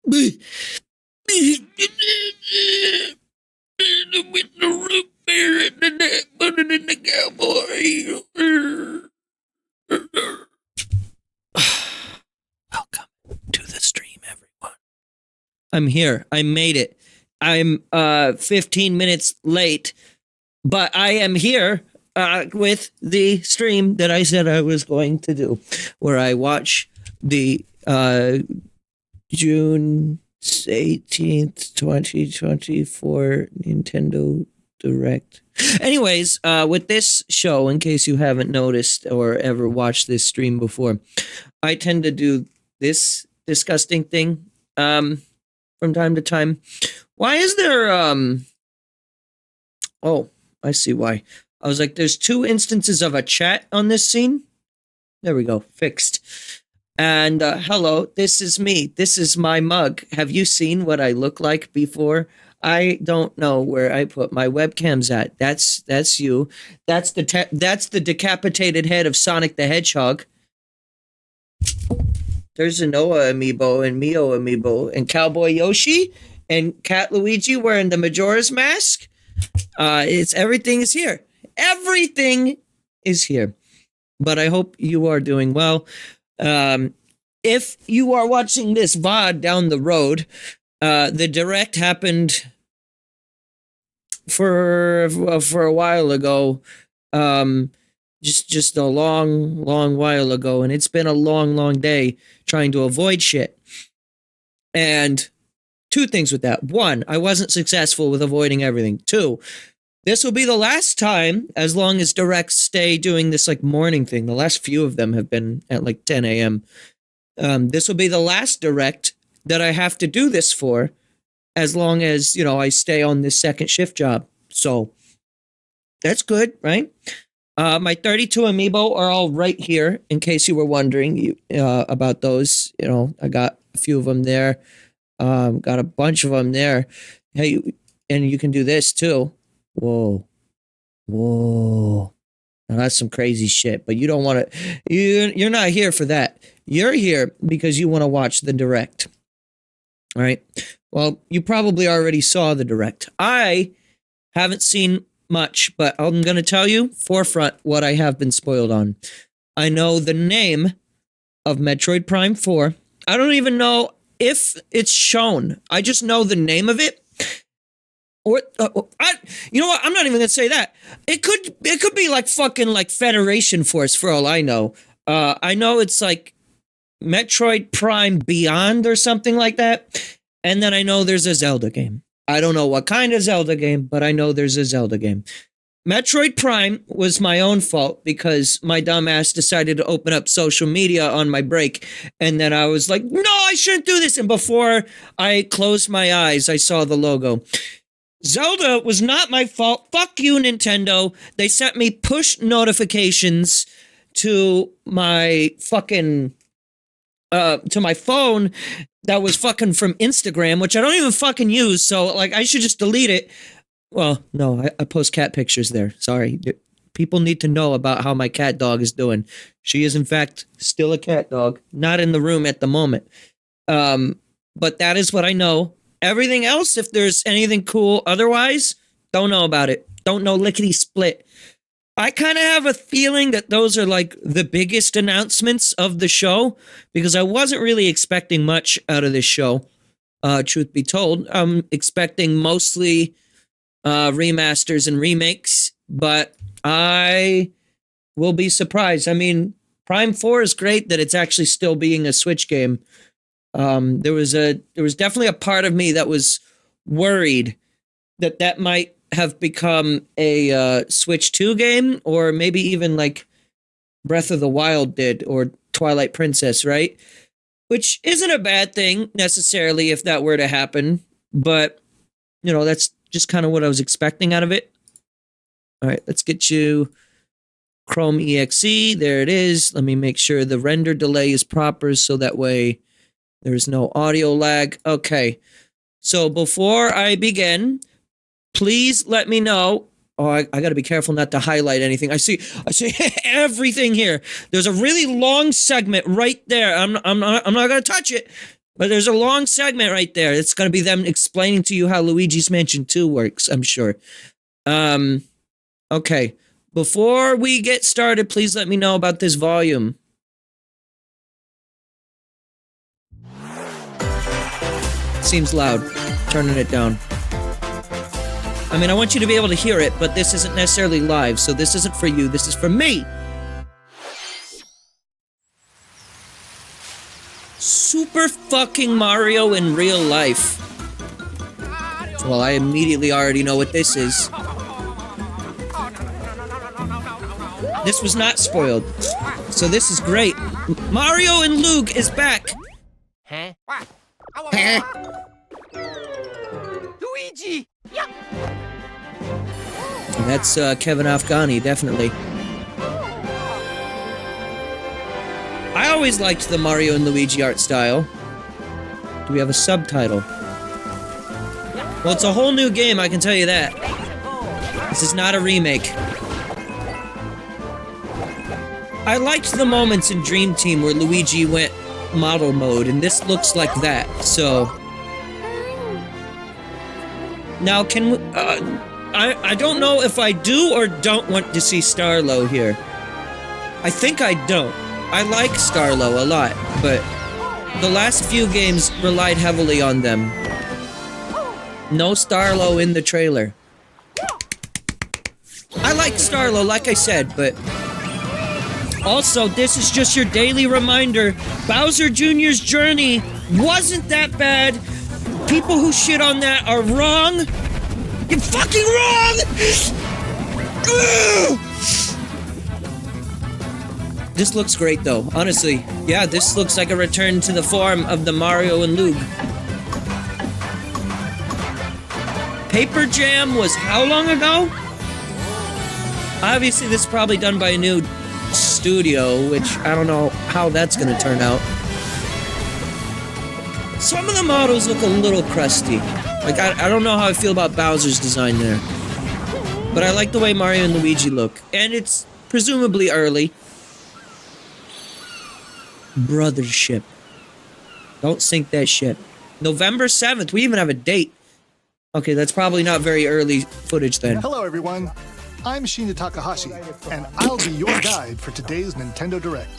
With the root beer and the neck bunny and the cowboy. Welcome to the stream, everyone. I'm here. I made it. I'm 15 minutes late, but I am here with the stream that I said I was going to do, where I watch the June 18th, 2024 Nintendo Direct. Anyways, with this show, in case you haven't noticed or ever watched this stream before, I tend to do this disgusting thing from time to time. Why is there oh, I see why. I was like, there's 2 instances of a chat on this scene. There we go, fixed. And hello, this is me. This is my mug. Have you seen what I look like before? I don't know where I put my webcams at. That's you. That's the decapitated head of Sonic the Hedgehog. There's a Noah amiibo and Mio amiibo and Cowboy Yoshi and Cat Luigi wearing the Majora's mask. Everything is here. Everything is here. But I hope you are doing well. If you are watching this VOD down the road, the Direct happened for a while ago. Just a long while ago, and it's been a long day trying to avoid shit. And 2 things with that. 1, I wasn't successful with avoiding everything. 2, this will be the last time, as long as Directs stay doing this like morning thing. The last few of them have been at like 10 a.m. This will be the last Direct that I have to do this for, as long as, you know, I stay on this second shift job. So that's good, right? My 32 amiibo are all right here, in case you were wondering about those. You know, I got a few of them there. Got a bunch of them there. Hey, and you can do this too. Whoa. Now that's some crazy shit, but you don't want to, you're not here for that. You're here because you want to watch the Direct. All right. Well, you probably already saw the Direct. I haven't seen much, but I'm going to tell you forefront what I have been spoiled on. I know the name of Metroid Prime 4. I don't even know if it's shown. I just know the name of it. Or you know what? I'm not even gonna say that. It could be like fucking like Federation Force for all I know. I know it's like Metroid Prime Beyond or something like that. And then I know there's a Zelda game. I don't know what kind of Zelda game, but I know there's a Zelda game. Metroid Prime was my own fault because my dumbass decided to open up social media on my break. And then I was like, no, I shouldn't do this. And before I closed my eyes, I saw the logo. Zelda was not my fault. Fuck you, Nintendo. They sent me push notifications to my fucking to my phone that was fucking from Instagram, which I don't even fucking use. So like I should just delete it. Well, no, I post cat pictures there. Sorry. People need to know about how my cat dog is doing. She is in fact still a cat dog, not in the room at the moment. But that is what I know. Everything else, if there's anything cool otherwise, don't know about it. Don't know lickety split. I kind of have a feeling that those are like the biggest announcements of the show because I wasn't really expecting much out of this show, truth be told. I'm expecting mostly remasters and remakes, but I will be surprised. I mean, Prime 4 is great that it's actually still being a Switch game. There was definitely a part of me that was worried that might have become a Switch 2 game, or maybe even like Breath of the Wild did, or Twilight Princess, right? Which isn't a bad thing necessarily if that were to happen, but you know, that's just kind of what I was expecting out of it. All right, let's get you Chrome EXE. There it is. Let me make sure the render delay is proper so that way there's no audio lag. Okay. So before I begin, please let me know. Oh, I got to be careful not to highlight anything. I see everything here. There's a really long segment right there. I'm not going to touch it, But there's a long segment right there. It's going to be them explaining to you how Luigi's Mansion 2 works, I'm sure. Okay. Before we get started, please let me know about this volume. Seems loud. Turning it down. I mean, I want you to be able to hear it, but this isn't necessarily live, so this isn't for you. This is for me. Super fucking Mario in real life. Well, I immediately already know what this is. This was not spoiled. So this is great. Mario and Luke is back. Huh? Luigi! Yeah. And that's Kevin Afghani, definitely. I always liked the Mario and Luigi art style. Do we have a subtitle? Well, it's a whole new game, I can tell you that. This is not a remake. I liked the moments in Dream Team where Luigi went model mode, and this looks like that, so... Now, can we... I don't know if I do or don't want to see Starlo here. I think I don't. I like Starlo a lot, but the last few games relied heavily on them. No Starlo in the trailer. I like Starlo, like I said, but... Also, this is just your daily reminder. Bowser Jr.'s journey wasn't that bad. People who shit on that are wrong. You're fucking wrong! This looks great, though. Honestly, yeah, this looks like a return to the form of the Mario and Luke. Paper Jam was how long ago? Obviously, this is probably done by a new studio, which I don't know how that's gonna turn out. Some of the models look a little crusty. Like, I don't know how I feel about Bowser's design there. But I like the way Mario and Luigi look. And it's presumably early. Brothership. Don't sink that ship. November 7th. We even have a date. Okay, that's probably not very early footage then. Hello, everyone. I'm Shinya Takahashi, and I'll be your guide for today's Nintendo Direct.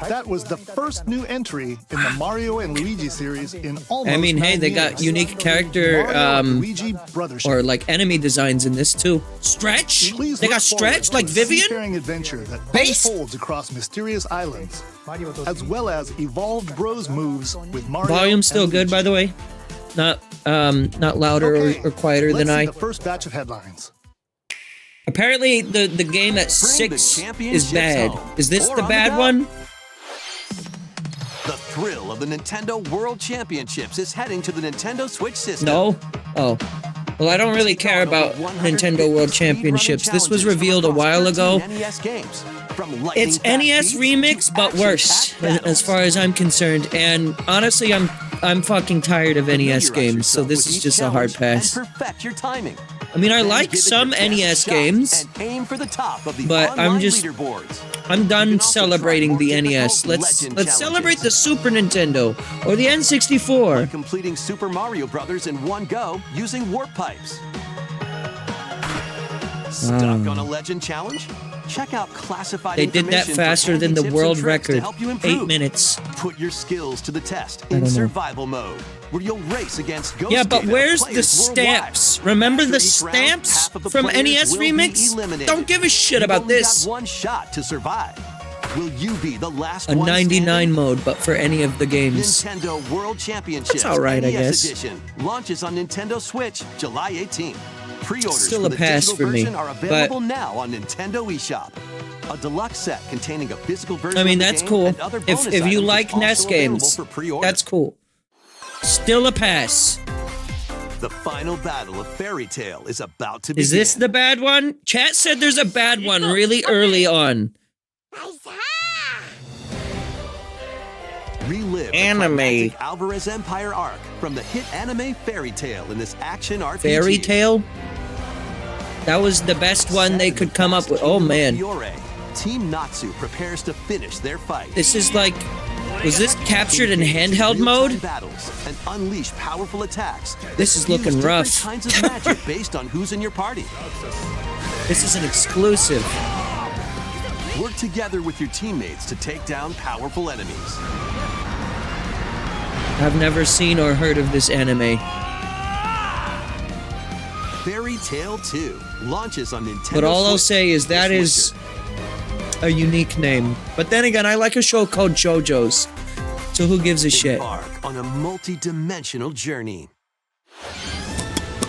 That was the first new entry in the Mario and Luigi series in almost I mean, hey, they got years. unique character, Luigi Brothership. or like enemy designs in this too. Stretch? Please They look got forward Stretch to like a Vivian? seafaring adventure that Base? unfolds across mysterious islands, as well as evolved Bros moves with Mario. Volume's still and good, by Luigi. the way. Not louder Okay, or quieter let's than see I. the first batch of headlines. Apparently, the game at 6 is bad. Is this the bad one? The thrill of the Nintendo World Championships is heading to the Nintendo Switch system. No? Oh. Well, I don't really care about Nintendo World Championships. This was revealed a while ago. It's NES Remix, but worse, as far as I'm concerned. And honestly, I'm fucking tired of NES games, so this is just a hard pass. Perfect your timing. I mean, I like some NES games, but I'm done celebrating the NES. Let's celebrate the Super Nintendo or the N64. Completing Super Mario Brothers in one go using warp pipes. Stuck on a legend challenge? Check out classified They did that information for faster than handy the tips world and tricks to record. help you 8 improve. minutes. Put your skills to the test I in don't know. survival mode, where you'll race against ghost Yeah, but Gabe where's the players stamps? worldwide. Remember After the each round, stamps half of the from players NES will be Remix? eliminated. Don't give a shit You've about only this. got one shot to survive. Will you be the last A one 99 standing? mode, but for any of the games. Nintendo World Championships That's all right, I NES guess. Edition launches on Nintendo Switch July 18th. Pre-orders Still for a the pass digital for me, version are available now on Nintendo eShop. A deluxe set containing a physical version I mean, of the that's game cool. and other bonus If you items like is also NES available games, for pre-order. that's cool. Still a pass. The final battle of Fairy Tale is about to begin. Is this the bad one? Chat said there's a bad one really early on. Relive Anime. the climactic Alvarez Empire arc from the hit anime Fairy Tale in this action RPG. Fairy Tale? That was the best one they could come up with. Oh, man. Fiore, Team Natsu prepares to finish their fight. This is like, was this captured in handheld Real-time mode? battles and unleash powerful attacks. This is Use looking different rough. kinds of magic based on who's in your party. This is an exclusive. Work together with your teammates to take down powerful enemies. I've never seen or heard of this anime. Fairy Tail 2 launches on Nintendo But all I'll Switch say is that this is winter. a unique name. But then again, I like a show called JoJo's. So who gives a shit? Embark on a multi-dimensional journey.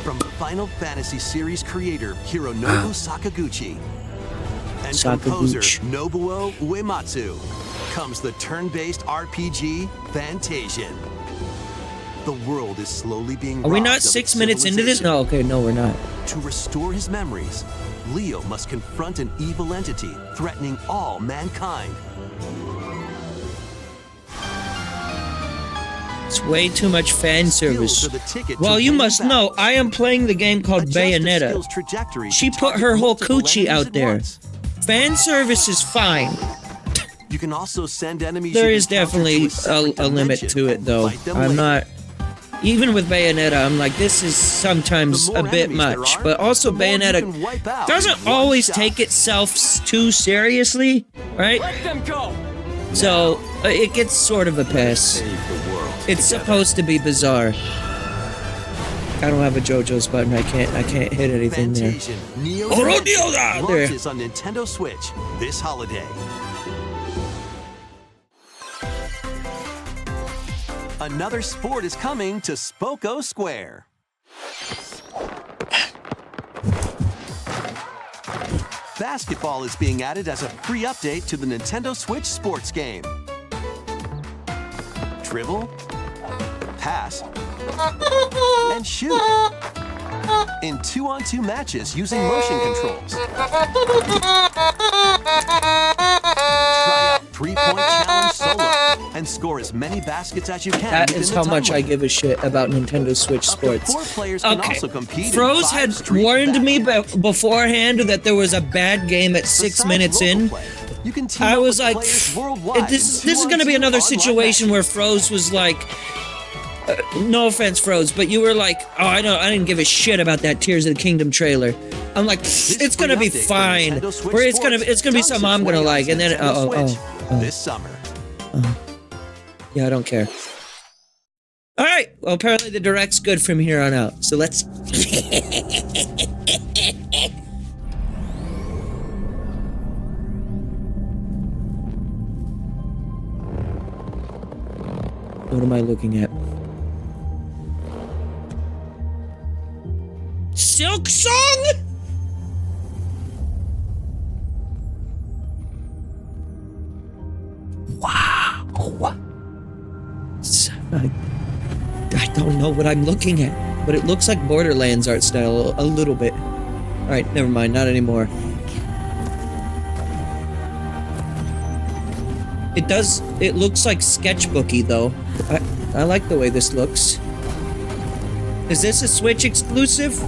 From Final Fantasy series creator Hironobu Sakaguchi and composer Nobuo Uematsu comes the turn-based RPG Fantasian. The world is slowly being Are we robbed not of 6 its minutes into this? civilization. No, okay, no, we're not. To restore his memories, Leo must confront an evil entity threatening all mankind. It's way too much fan service. Skills are the ticket to Well, you winning must know, battles. I am playing the game called Adjust the Bayonetta. skills trajectory to She put target her whole multiple coochie enemies out at there. once. Fan service is fine. You can also send enemies There you is encounter definitely to a separate a limit dimension to it, and though. fight them I'm later. not. Even with Bayonetta, I'm like, this is sometimes The a more bit enemies there much. are, But also, the more you Bayonetta can wipe out doesn't in one always shot. take itself too seriously, right? Let them go! So it gets sort of a pass. Save the world It's together. supposed to be bizarre. I don't have a JoJo's button. I can't hit anything there. Fantasian Neo Oh, Dimension Neo, there. launches on Nintendo Switch this holiday. Another sport is coming to Spoko Square. Basketball is being added as a free update to the Nintendo Switch sports game. Dribble, pass, and shoot in 2-on-2 matches using motion controls. Try out 3-point challenge solo and score as many baskets as you can. That within is the how time much I limit. give a shit about Nintendo Switch Up to Sports. 4 players can Okay, also compete in Froze 5 had street warned me basketball. beforehand that there was a bad game at 6 Besides minutes local in. play, you can team I up was with like, players worldwide this in is going to be 2-on-2 another online situation where matches. Froze was like, no offense, Froze, but you were like, oh, I didn't give a shit about that Tears of the Kingdom trailer. I'm like, it's gonna be free update for fine. Nintendo Switch Where it's gonna be Sports something I'm gonna comes like, and then Nintendo Switch oh. this summer. Yeah, I don't care. All right. Well, apparently the direct's good from here on out. So let's. What am I looking at? Silk Song? Wow. I don't know what I'm looking at, but it looks like Borderlands art style a little bit. All right, never mind, not anymore. It looks like sketchbooky though. I like the way this looks. Is this a Switch exclusive?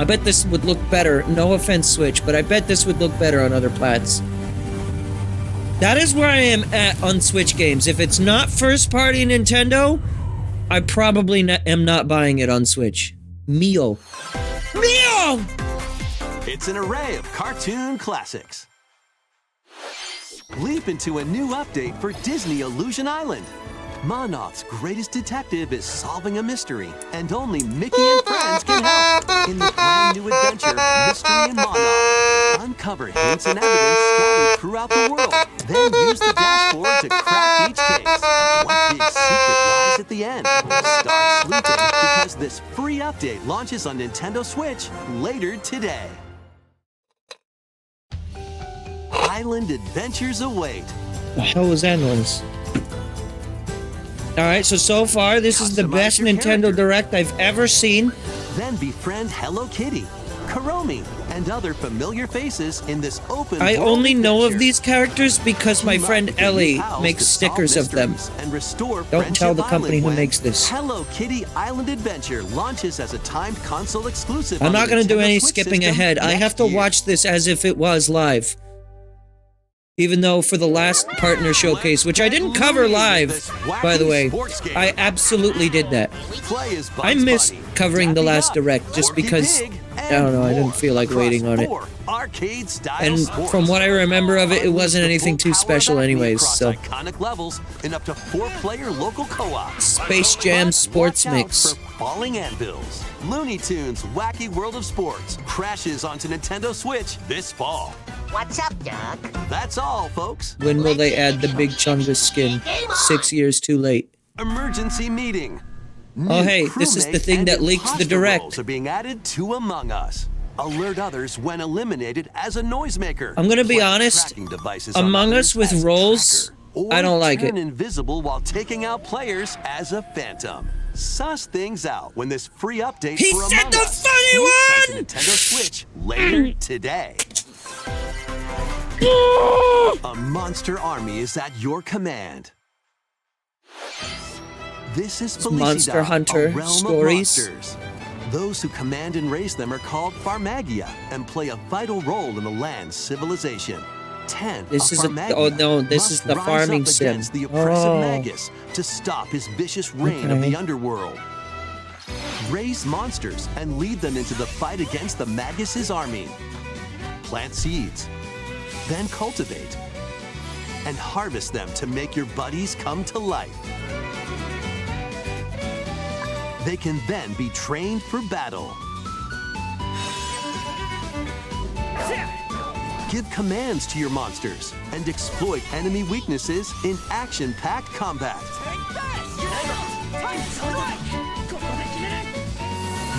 I bet this would look better. No offense, Switch, but I bet this would look better on other plats. That is where I am at on Switch games. If it's not first-party Nintendo, I probably am not buying it on Switch. Mio. It's an array of cartoon classics. Leap into a new update for Disney Illusion Island. Monoth's greatest detective is solving a mystery, and only Mickey and friends can help. In the brand new adventure, Mystery and Monoth, uncover hints and evidence scattered throughout the world. Then use the dashboard to crack each case. What big secret lies at the end? Start sleuthing, because this free update launches on Nintendo Switch later today. Island adventures await. The hell was that noise? Alright, so far, this is the Customize best your Nintendo character. Direct I've ever seen. Then befriend Hello Kitty, Kuromi, and other familiar faces in this open I world only know of adventure. these characters because my Team up friend with your new Ellie pals makes to solve stickers of them. mysteries and restore Don't tell the Friendship company Island who when makes this. Hello Kitty Island Adventure launches as a timed console exclusive. I'm on not the going to do Nintendo any Switch skipping system ahead. I have next to year. watch this as if it was live. Even though for the last partner showcase, which I didn't cover live, by the way, I absolutely did that. I missed covering the last Direct just because, I don't know, I didn't feel like waiting on it. And from what I remember of it, it wasn't anything too special anyways, so. Iconic levels in up to 4-player local co-op. Space Jam Sports Watch out Mix. for falling anvils. Looney Tunes Wacky World of Sports crashes onto Nintendo Switch this fall. What's up, Doc? That's all, folks. When will they add the Big Chungus skin? 6 years too late. Emergency meeting. Oh, hey, this is the thing that leaks the Direct. Are being added to Among Us. Alert others when eliminated as a noisemaker. I'm gonna be Plant honest, tracking devices on Among others Us with as a roles, tracker, or I don't like turn it. invisible while taking out players as a phantom. Suss things out when this free update He for said Among the Us funny hits one! onto Nintendo Switch later today. A monster army is at your command. This is Felicidad, Monster Hunter a realm stories. of monsters. Those who command and raise them are called Farmagia and play a vital role in the land's civilization. 10 This of is a- Farmagia oh, no, this must is the rise farming up sim. against the oppressive Oh. Magus to stop his vicious reign of Okay. the underworld. Raise monsters and lead them into the fight against the Magus' army. Plant seeds, then cultivate, and harvest them to make your buddies come to life. They can then be trained for battle. Give commands to your monsters and exploit enemy weaknesses in action-packed combat.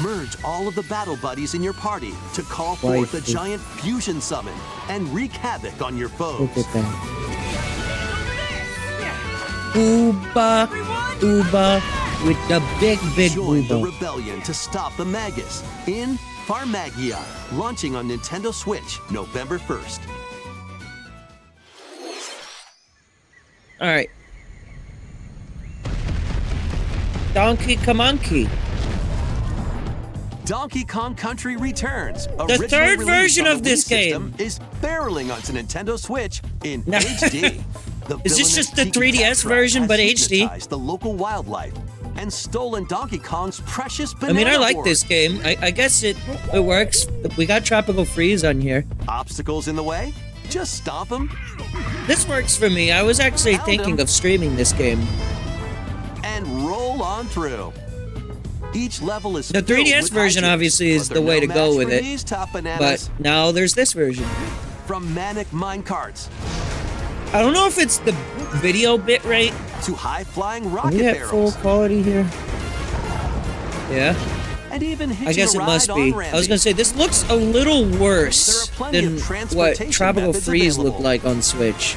Merge all of the battle buddies in your party to call forth a Waifu. giant fusion summon and wreak havoc on your foes. Look at that. Ooba, ooba, with the big Join the ooba. rebellion to stop the Magus in Farmagia, launching on Nintendo Switch November 1st. All right. Donkey Kamonkey. Donkey Kong Country returns. The Originally third released version on of the this Wii game. system is barreling onto Nintendo Switch in Now- HD. The Is this villainous just the Tiki 3DS Tetra version, has but HD? hypnotized the local wildlife and stolen Donkey Kong's precious I banana mean, I like horde. this game. I guess it works. We got Tropical Freeze on here. Obstacles in the way? Just stomp them This works for me. I was actually Found thinking him. of streaming this game. and roll on through. Each level is The filled 3DS with version hijinks, obviously is but the they're way no to go match with for it. these tough But bananas. now there's this version. From manic minecarts I don't know if it's the video bit rate. to high-flying Are rocket we at full barrels, quality here? Yeah, and even hitching I guess a it must ride be. on I was gonna say this looks a little worse There are plenty than of what transportation Tropical methods Freeze looked available. like on Switch.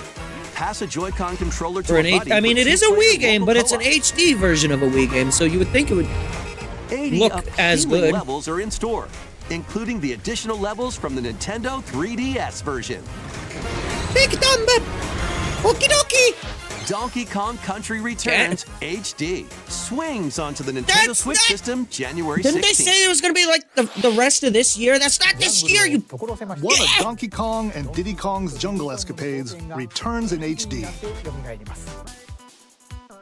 Pass a Joy-Con controller to For an a H- buddy I mean, for it is a two-player Wii game, local but it's an co-op. HD version of a Wii game, so you would think it would. 80 look appealing as good. levels are in store, including the additional levels from the Nintendo 3DS version. Big Dumba! Okie dokie! Donkey Kong Country Returns HD swings onto the Nintendo That's Switch not- system January 16th. Didn't they say it was gonna be like the rest of this year? That's not this year, you. One of Donkey Kong and Diddy Kong's jungle escapades returns in HD.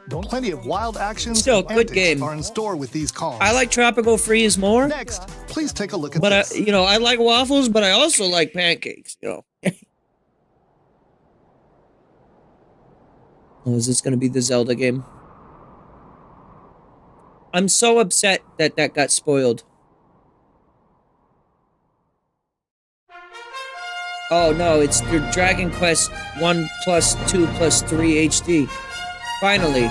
Plenty of wild actions Still, and good antics game. are in store with these Kongs. I like Tropical Freeze more, Next, please take a look at but this. I like waffles, but I also like pancakes. Oh, is this gonna be the Zelda game? I'm so upset that got spoiled. Oh no, it's the Dragon Quest 1 plus 2 plus 3 HD. Finally.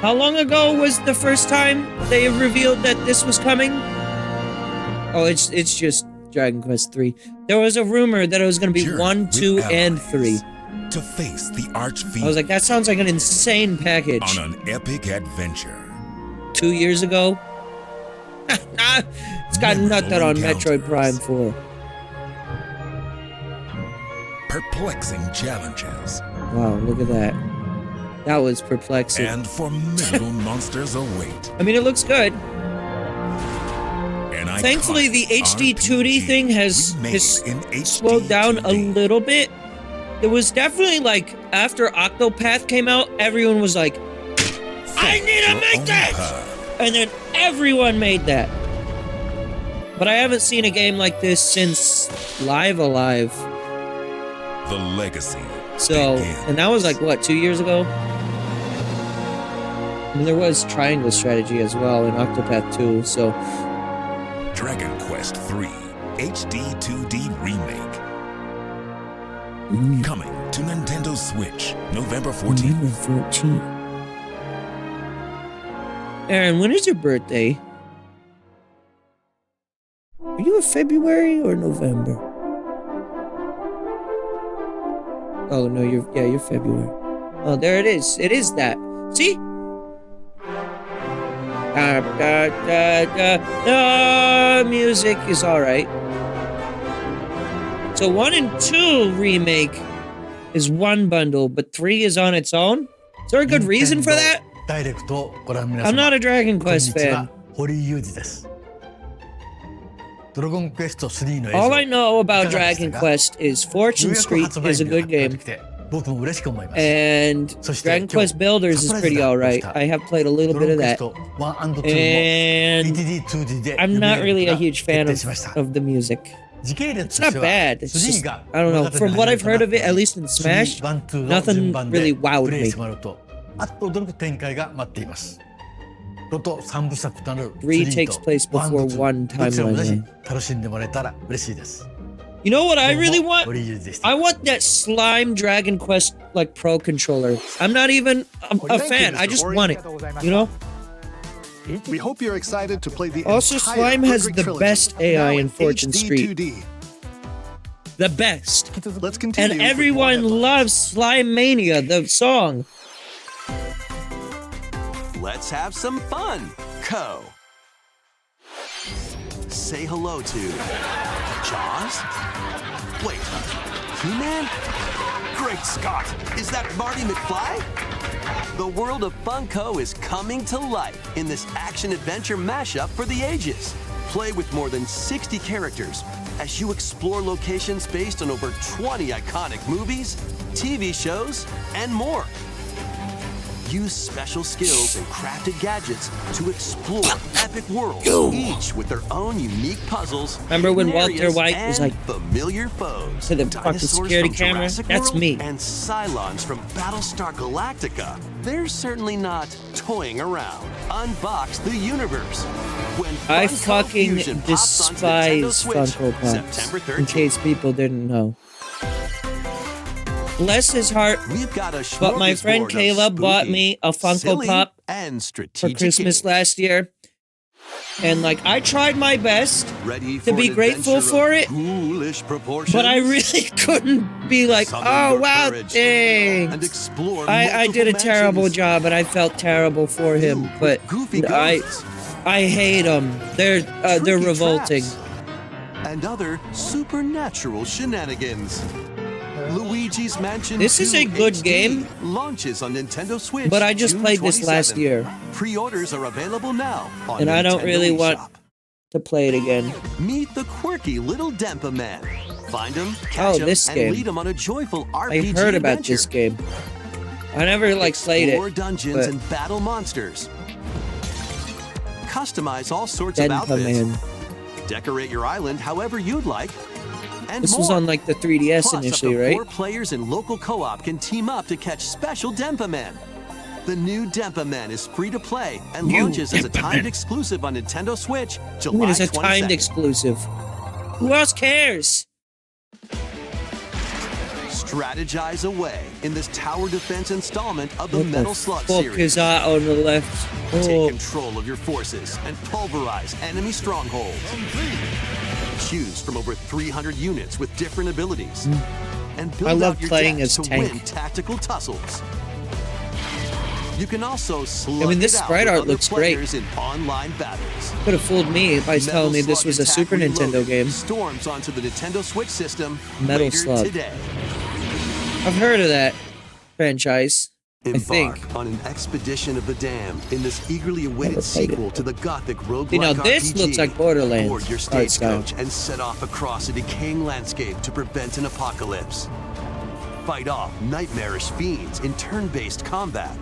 How long ago was the first time they revealed that this was coming? Oh, it's just Dragon Quest 3. There was a rumor that it was going to be Journey 1, with 2, and allies 3. To face the arch I was like, that sounds like an insane package. on an epic adventure. 2 years ago? Nah, it's got Memorable nothing on encounters. Metroid Prime 4. Perplexing challenges Wow, look at that. That was perplexing. and formidable monsters await. I mean, it looks good. Thankfully, the HD 2D thing has slowed down a little bit. There was definitely, like, after Octopath came out, everyone was like, I need to make that! And then everyone made that. But I haven't seen a game like this since Live Alive. The legacy. So, begins. and that was like, what, 2 years ago? I mean, there was Triangle Strategy as well in Octopath 2, so... Dragon Quest III HD 2D Remake. Coming to Nintendo Switch, November 14th. November 14th. Aaron, when is your birthday? Are you a February or November? Oh, no, you're February. Oh, there it is. It is that. See? Music is alright. So 1 and 2 remake is one bundle, but 3 is on its own? Is there a good reason for that? I'm not a Dragon Quest fan. All I know about Dragon Quest is Fortune Street is a good game. And Dragon Quest Builders is pretty alright. I have played a little bit of that. And I'm not really a huge fan of the music. It's not bad. It's just, I don't know. From what I've heard of it, at least in Smash, nothing really wowed me. 3 takes place before 1 timeline. You know what I really want? I want that slime Dragon Quest like Pro controller. I'm not even a fan. I just want it. You know? We hope you're excited to play the Also, entire Slime has Perfect the trilogy, best AI now in Fortune HD Street. 2D. The best. Let's continue. And with more everyone headlines. loves Slime Mania, the song. Let's have some fun, Co. Say hello to Jaws? Wait, He-Man? Great Scott! Is that Marty McFly? The world of Funko is coming to life in this action-adventure mashup for the ages. Play with more than 60 characters as you explore locations based on over 20 iconic movies, TV shows, and more. Use special skills and crafted gadgets to explore epic worlds, each with their own unique puzzles. Remember when Walter areas, White was and like, familiar foes? to the fucking Dinosaurs security from camera? Jurassic That's World me. And Cylons from Battlestar Galactica. They're certainly not toying around. Unbox the universe. When I Funko fucking Fusion pops onto Nintendo despise Switch, Funko Pops, September in 13th. case people didn't know. Bless his heart, We've got a but my friend smorgasbord of Caleb bought spooky, me a Funko silly, Pop and for strategic Christmas games. last year. And like, I tried my best, Ready to for be an grateful adventure for of it, ghoulish proportions? but I really couldn't be like, Summon oh your wow, courage and thanks. explore I did a multiple terrible mansions. job, and I felt terrible for him. Filled But with goofy I ghosts, hate them. They're tricky revolting. traps, and other supernatural shenanigans. Luigi's Mansion This is 2 a good HD game, launches on Nintendo Switch. but I just June played this last 27th. year, Pre-orders are available now on and I don't Nintendo really want eShop. to play it again. Meet the quirky little Denpa Men. Find them, catch them, this and game. lead them on a joyful I RPG heard about adventure. this game. I never like played Explore it. dungeons but and battle monsters. Customize all sorts of Denpa outfits. Man. Decorate your island however you'd like. And This more. was on like the 3DS Plus, initially, up to right? 4 players in local co-op can team up to catch special Denpa Men. The new Denpa Men is free to play and New launches as a Denpa timed Men. exclusive on Nintendo Switch I July mean, it's a 22nd. timed exclusive. Who else cares? Strategize away in this tower defense installment of the What Metal the Slug fuck series. is that on the left? Take Oh, control of your forces and pulverize enemy strongholds. Choose from over 300 units with different abilities. And build I love out your playing decks as to tank. win tactical tussles. You can also slug I mean, this it out sprite with art other looks great. players in online battles. could have fooled me by telling me this Slug was a Attack Super Nintendo Reloaded game. Storms onto the Nintendo Switch system Metal later Slug. today. I've heard of that franchise. Embark on an expedition of the damned in this eagerly awaited sequel to the gothic roguelike You know, this RPG. looks like Borderlands. Board your art style. stagecoach and set off across a decaying landscape to prevent an apocalypse. Fight off nightmarish fiends in turn-based combat.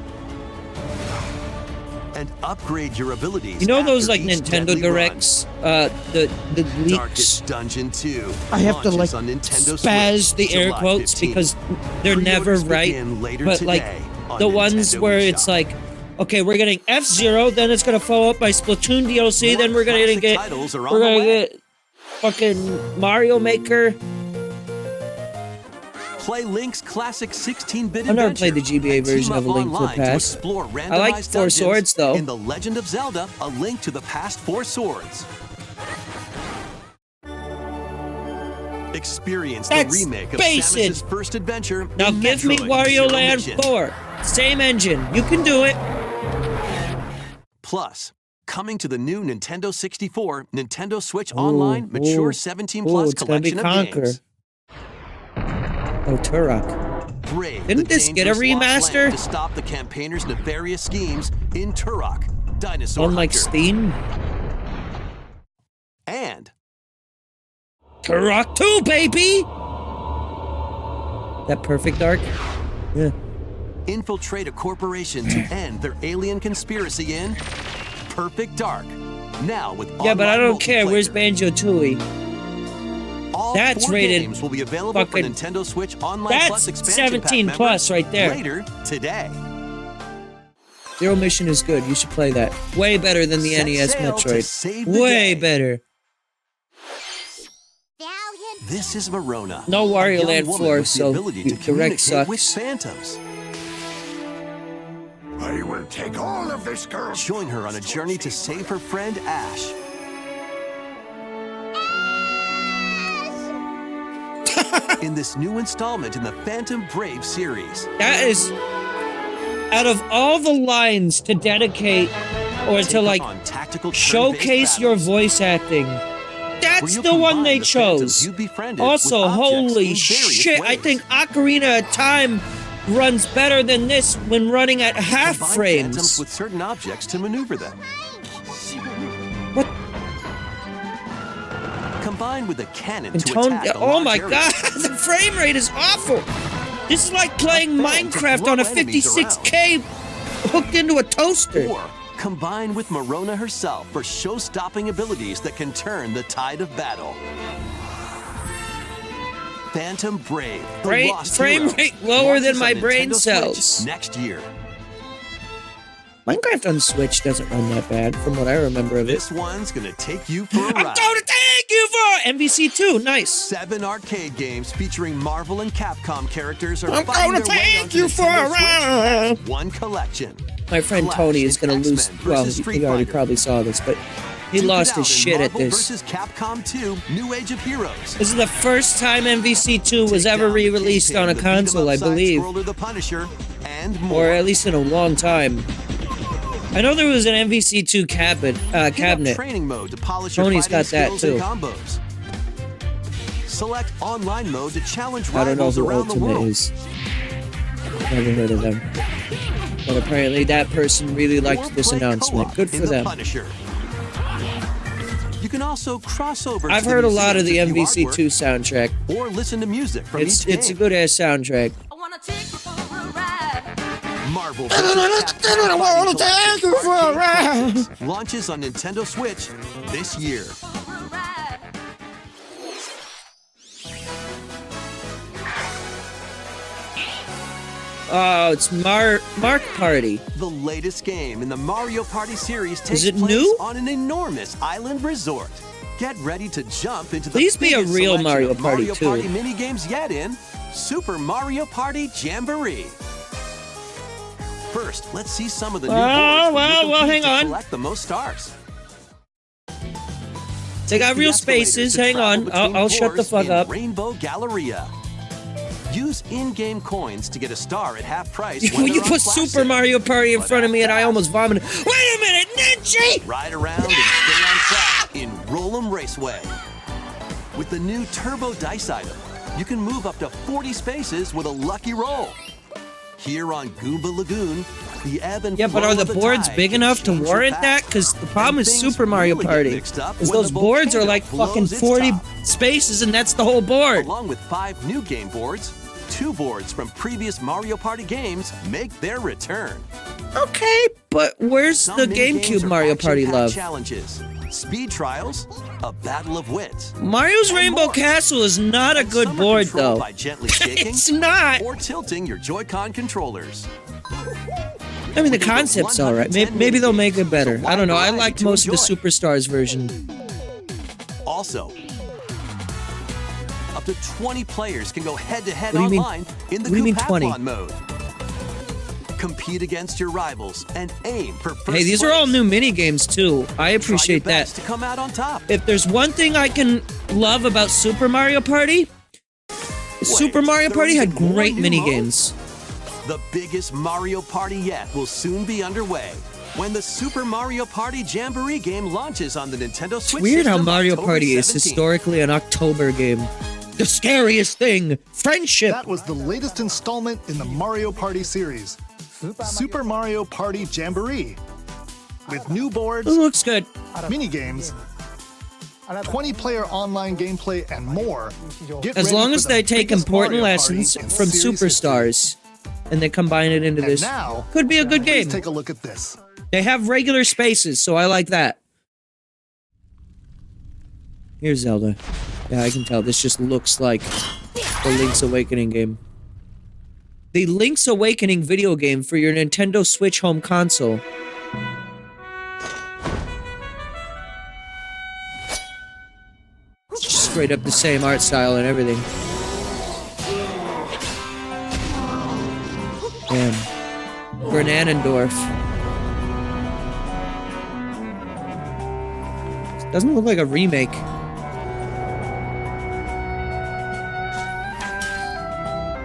And upgrade your abilities. You know those after like each Nintendo deadly run. Directs, the leaks. Darkest Dungeon 2 I have to like launches on Nintendo spaz Switch the air July quotes 15. because they're never Pre-orders right. begin later But like today on the ones Nintendo where eShop. it's like, okay, we're getting F-Zero, then it's gonna follow up by Splatoon DLC, More then we're gonna classic get titles are on we're the gonna way. get fucking Mario Maker. Play Link's classic 16-bit I've never adventure played the GBA and version team of A up Link to the online Past. explore I like randomized Four dungeons Swords, though. In The Legend of Zelda: A Link to the Past 4 Swords. Experience That's the remake of basic. Samus's first adventure. Now in give me Metroid Wario Zero Land Mission. 4. Same engine. You can do it. Plus, coming to the new Nintendo 64, Nintendo Switch Online, mature 17 plus it's gonna be collection of Conquer. games. Oh, Turok. Brave Didn't the this get a dangerous lost remaster? land to stop the campaigners' nefarious schemes in Turok, Dinosaur On like Hunter, Steam. and Turok 2, baby! That perfect arc? Yeah. infiltrate a corporation to end their alien conspiracy in Perfect Dark. Now with Yeah, but I online don't care. Where's multiplayer. Banjo-Tooie? All That's 4 rated games will be available for fucking- Nintendo Switch Online That's Plus expansion 17 pack plus members right there. Later today. Zero Mission is good. You should play that. Way better than the Set NES sail to Metroid. save the Way day. better. This is Verona. No a Wario young Land woman 4, with the so ability to Direct communicate with sucks. phantoms. I will take all of this girl's. Join her on a journey to save her friend Ash. In this new installment in the Phantom Brave series. That is... Out of all the lines to dedicate or to Take like on tactical showcase turn-based your battles, voice acting, where that's you'll the one combine they the phantoms chose. you befriended Also, with objects holy in various shit, I ways. think Ocarina of Time runs better than this when running at half Combine frames. phantoms with certain objects to maneuver them. What? Combined with a cannon And to tone, attack a oh large my area. god, the frame rate is awful. This is like playing fan to Minecraft on a blow enemies 56K hooked into a toaster. Or combine with Marona herself for show-stopping abilities that can turn the tide of battle. Phantom Brave, the Brain- lost frame hero, rate lower launches than my on brain Nintendo Switch cells. next year. Minecraft on Switch doesn't run that bad from what I remember of it. This one's gonna take you for a I'm ride. going to thank you for MVC2. Nice. 7 arcade games featuring Marvel and Capcom characters are I'm fighting going to their way thank onto you for Nintendo a Switch ride. as one collection. My friend Flash Tony is in going to lose. X-Men Well, versus Street he already Fighter. probably saw this, but he Duke it lost out his in shit at Marvel this. versus Capcom 2: New Age of Heroes. This is the first time MVC2 was Take ever down the re-released Kingpin, on a the beat-em-up console, I side believe. scroller, the Punisher, and more. Or at least in a long time. I know there was an MVC2 Hit up cabinet. training mode to polish Tony's your got fighting that, skills too. and combos. Select online mode to challenge I don't know rivals who around the Ultimate world. is. Never heard of them. But apparently that person really Or liked this play announcement. co-op Good in for the them. Punisher. You can also cross over. I've to the heard a lot of the museum to view MVC2 soundtrack. artwork or listen to music from It's each a game. good ass soundtrack. I wanna take you for a ride. Marvel vs. Capcom wanna Fighting take you Collection for a Arcade Classics launches on Nintendo Switch this year. Oh, it's Mark Party. The latest game in the Mario Party series takes it place new? on an enormous island resort. Get ready to jump into the Please be a biggest real selection Mario of Party, Mario too. Party minigames yet in Super Mario Party Jamboree. First, let's see some of the new boards where you'll compete hang to on. collect the most stars. They got The real escalators spaces. to Hang travel on. between I'll shut the floors fuck in up. Rainbow Galleria. Use in-game coins to get a star at half price. When when you they're on put flash Super sale. Mario Party in But front of me and I fast. almost vomited. Wait a minute, Ninja! Ride around and stay on track in Roll'em Raceway. With the new Turbo Dice item, you can move up to 40 spaces with a lucky roll. Here on Goomba Lagoon, the ebb and Yeah, but flow are the of boards tide big can enough to change your warrant path. that? Because the problem And is things Super Mario really get Party. mixed up Because when those the boards are volcano like blows fucking its 40 top. spaces, and that's the whole board. Along with 5 new game boards, 2 boards from previous Mario Party games make their return. Okay, but where's Some the mini-games GameCube are Mario Party action-packed love? challenges, speed trials, a battle of wits. Mario's and Rainbow more. Castle is not a And good some are board, controlled though. by gently shaking It's not. or tilting your Joy-Con controllers. I mean, the With over concept's all right. 110 Maybe they'll make it mini-games, better. it's a I don't know. I wide like variety most to of the enjoy. Superstars version. Up to 20 players can go head-to-head What do you mean- online in the what do you mean 20? Goopathlon mode. Compete against your rivals and aim for first Hey, these are all place. new mini games too. I appreciate Try your that. best to come out on top. If there's one thing I can love about Super Mario Party, Super Mario there Party is had more great new mini modes? games. The biggest Mario Party yet will soon be underway when the Super Mario Party Jamboree game launches on the Nintendo Switch. Weird how system Mario October Party is 17th. historically an October game. The scariest thing, friendship. That was the latest installment in the Mario Party series, Super Mario Party Jamboree. With new boards, It looks good. mini-games, 20-player online gameplay, and more. Get As ready long for as the they take biggest important Mario Party lessons in from series history. Superstars and they combine it into And this, now, could be a good please game. take a look at this. They have regular spaces, so I like that. Here's Zelda. Yeah, I can tell. This just looks like the Link's Awakening game. The Link's Awakening video game for your Nintendo Switch home console. It's just straight up the same art style and everything. Damn. Grananendorf. Doesn't look like a remake.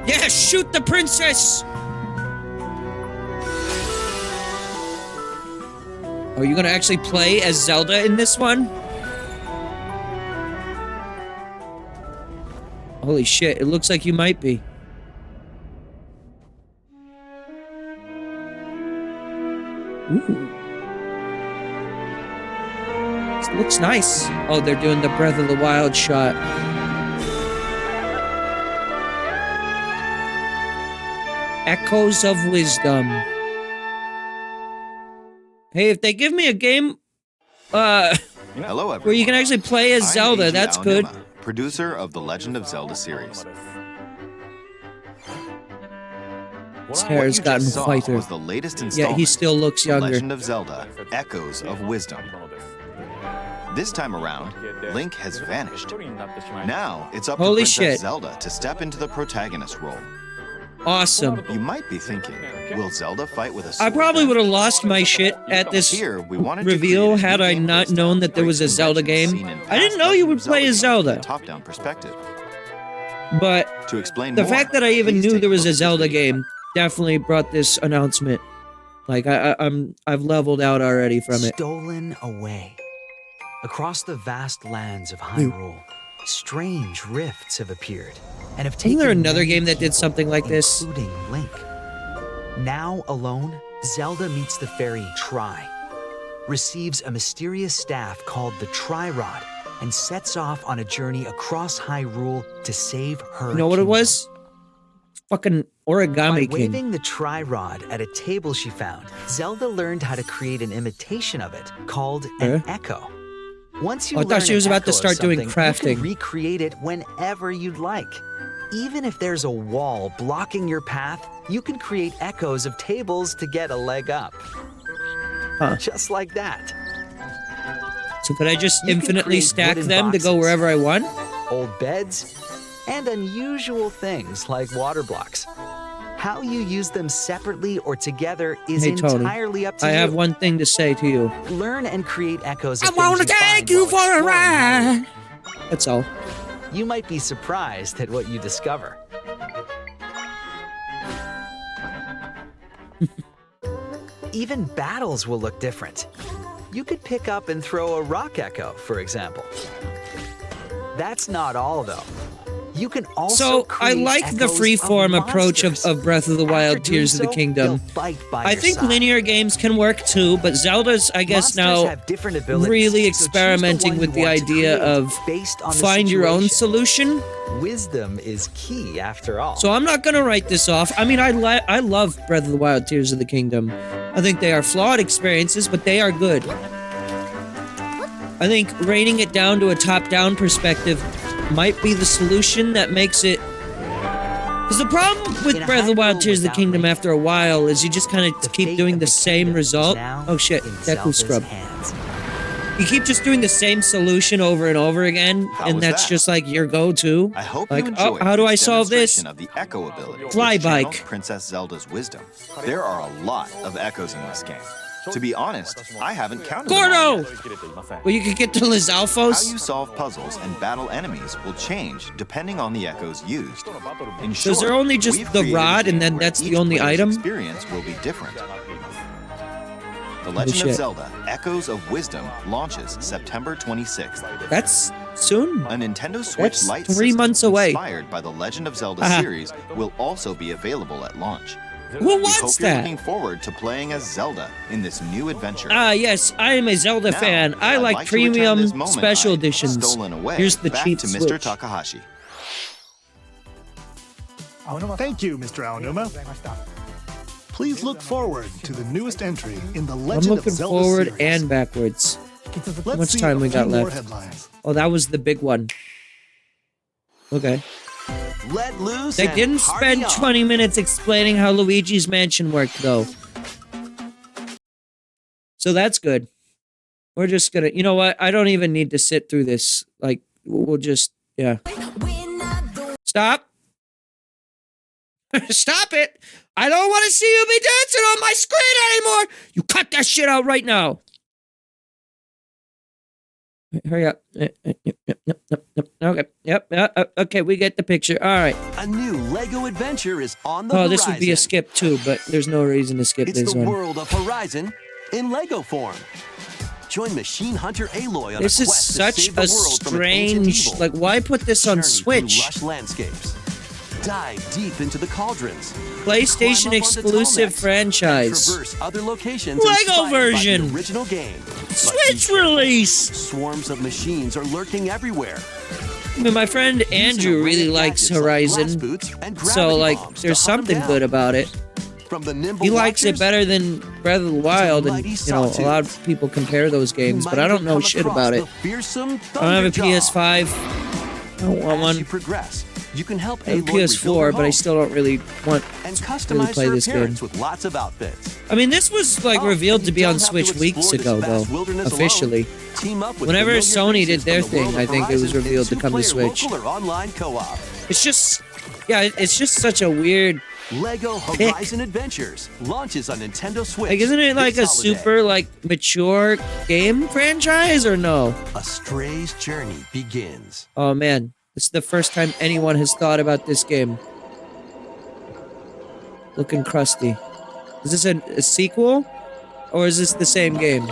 Yeah, shoot the princess! Are you gonna actually play as Zelda in this one? Holy shit, it looks like you might be. Ooh. This looks nice. Oh, they're doing the Breath of the Wild shot. Echoes of Wisdom. Hey, if they give me a game, Hello, everyone. where you can actually play as I'm Zelda, Eiji that's good. Aonuma, producer of the Legend of Zelda series. His hair has What you gotten just saw whiter. was the latest Yeah, installment. he still looks The younger. Legend of Zelda: Echoes of Wisdom. This time around, Link has vanished. Now it's up Holy to Princess shit. Zelda to step into the protagonist role. Awesome. You might be thinking, will Zelda fight with a I sword? probably then? would have lost my shit at this Here, we wanted to reveal create a had new I gameplay not style known that there was a breaks Zelda conventions game. seen in I didn't past know you Legend would of play as Zelda Zelda. games from a top-down perspective. But To explain the more, fact that I even please knew take there a was a look at the Zelda video. game definitely brought this announcement. Like I've leveled out already from it. Stolen away. Across the vast lands of Hyrule, strange rifts have appeared and have taken Isn't there another many game that did people, something like this? including Link. Now alone, Zelda meets the fairy Tri, receives a mysterious staff called the Tri-Rod, and sets off on a journey across Hyrule to save her You know what it kingdom. was? Fucking By Origami King. waving the Tri-Rod at a table she found, Zelda learned how to create an imitation of it called an echo. Once you Oh, I thought learn she was an about to echo of start doing something, crafting. You can recreate it whenever you'd like. Even if there's a wall blocking your path, you can create echoes of tables to get a leg up. Huh. Just like that. So could I just You can infinitely create stack wooden them to go boxes. wherever I want? Old beds, and unusual things like water blocks. How you use them separately or together is Hey, Tony, entirely up to I you. have one thing to say to you. Learn and create echoes of I things wanna you find take you while for a exploring Hyrule. ride. That's all. You might be surprised at what you discover. Even battles will look different. You could pick up and throw a rock echo, for example. That's not all, though. You can also So I create like the echoes freeform of approach monsters. of Breath of the Wild, After doing Tears of the so, Kingdom. they'll fight by I your think side. linear games can work too, but Zelda's, I guess, Monsters now have different abilities, really so choose the experimenting one with you the want to idea create of based on the find your own situation. solution. Wisdom is key after all. So I'm not gonna write this off. I mean, I love Breath of the Wild, Tears of the Kingdom. I think they are flawed experiences, but they are good. I think rating it down to a top-down perspective might be the solution that makes it. Because the problem with In a Breath of the Wild, Hyrule Tears of the without Kingdom Link, after a while is you just kind the of keep fate doing of the the same kingdom is result. now Oh shit, in Deku Zelda's Scrub. hands. You keep just doing the same solution over and over again, How and was that's that? just like your go-to. I hope Like, you oh, enjoyed how do I this solve this? demonstration of the echo ability which Fly channels bike. Princess Zelda's wisdom. There are a lot of echoes in this game. To be honest, I haven't counted them all Gordo! yet. Well, you could get to How Lizalfos. you solve puzzles and battle enemies will change depending on the echoes used. In So is there short, only just we've the created a rod and game then where that's the each only player's item? experience will be different. The Legend shit. of Zelda: Echoes of Wisdom launches September 26th. That's soon. A Nintendo Switch That's Lite 3 system months away. inspired by the Legend of Zelda Ah. series will also be available at launch. Who We wants hope you're that? looking forward to playing as Zelda in this new adventure. Ah, yes, I am a Zelda Now, fan. I I'd like to return premium this moment special I'd editions. stolen away Here's the back cheap to Mr. Switch. Takahashi. Thank you, Mr. Aonuma. Please look forward to the newest entry in the I'm Legend looking of Zelda forward series. and backwards. Let's much see time a we got few more left? headlines. Oh, that was the big one. Okay. Let loose They and didn't party spend on. 20 minutes explaining how Luigi's Mansion worked, though. So that's good. We're just gonna, you know what? I don't even need to sit through this. Like, we'll just, yeah. Stop. Stop it. I don't want to see you be dancing on my screen anymore. You cut that shit out right now. Hurry up. Okay. Yep. Okay, we get the picture. All right. A new Lego adventure is on the Oh, horizon. this would be a skip too, but there's no reason to skip It's this the one. world of Horizon in Lego form. Join Machine Hunter Aloy on This a is quest to such save the a world from an ancient strange. evil. Like, why put this on Journey Switch? through lush landscapes. Dive deep into the cauldrons. PlayStation Climb up onto exclusive tall nets, franchise. Traverse other locations Lego inspired by version. the original game. But Switch be careful. release. Swarms of machines are lurking everywhere. I mean, my friend Use an Andrew array really of likes gadgets like glass Horizon, boots and so gravity like, bombs to there's hunt 'em something down. good about it. From the nimble He likes it watchers better than Breath of the Wild, and mighty you know, a lot of sawtooths. people compare those You games, might but I don't even know come shit across about it. the fearsome I don't have a Thunderjaw. PS5. I don't want As you one. progress, you can help I have a Aloy rebuild her PS4, but I home still don't really want and to customize really play her this game. appearance with lots of outfits. I mean, this was like Oh, revealed and to you be on don't have to Switch explore weeks this ago, vast though, wilderness alone. officially. Team up with Whenever familiar Sony did faces their from the world thing, I of think it was Horizon in revealed to come to two-player Switch. local or online co-op. It's just, yeah, it's just such a weird. Lego Horizon Adventures launches on Nintendo Switch. Like, isn't it like a this holiday. super like mature game franchise or no? A Stray's journey begins. Oh man, this is the first time anyone has thought about this game. Looking crusty. Is this a sequel, or is this the same game?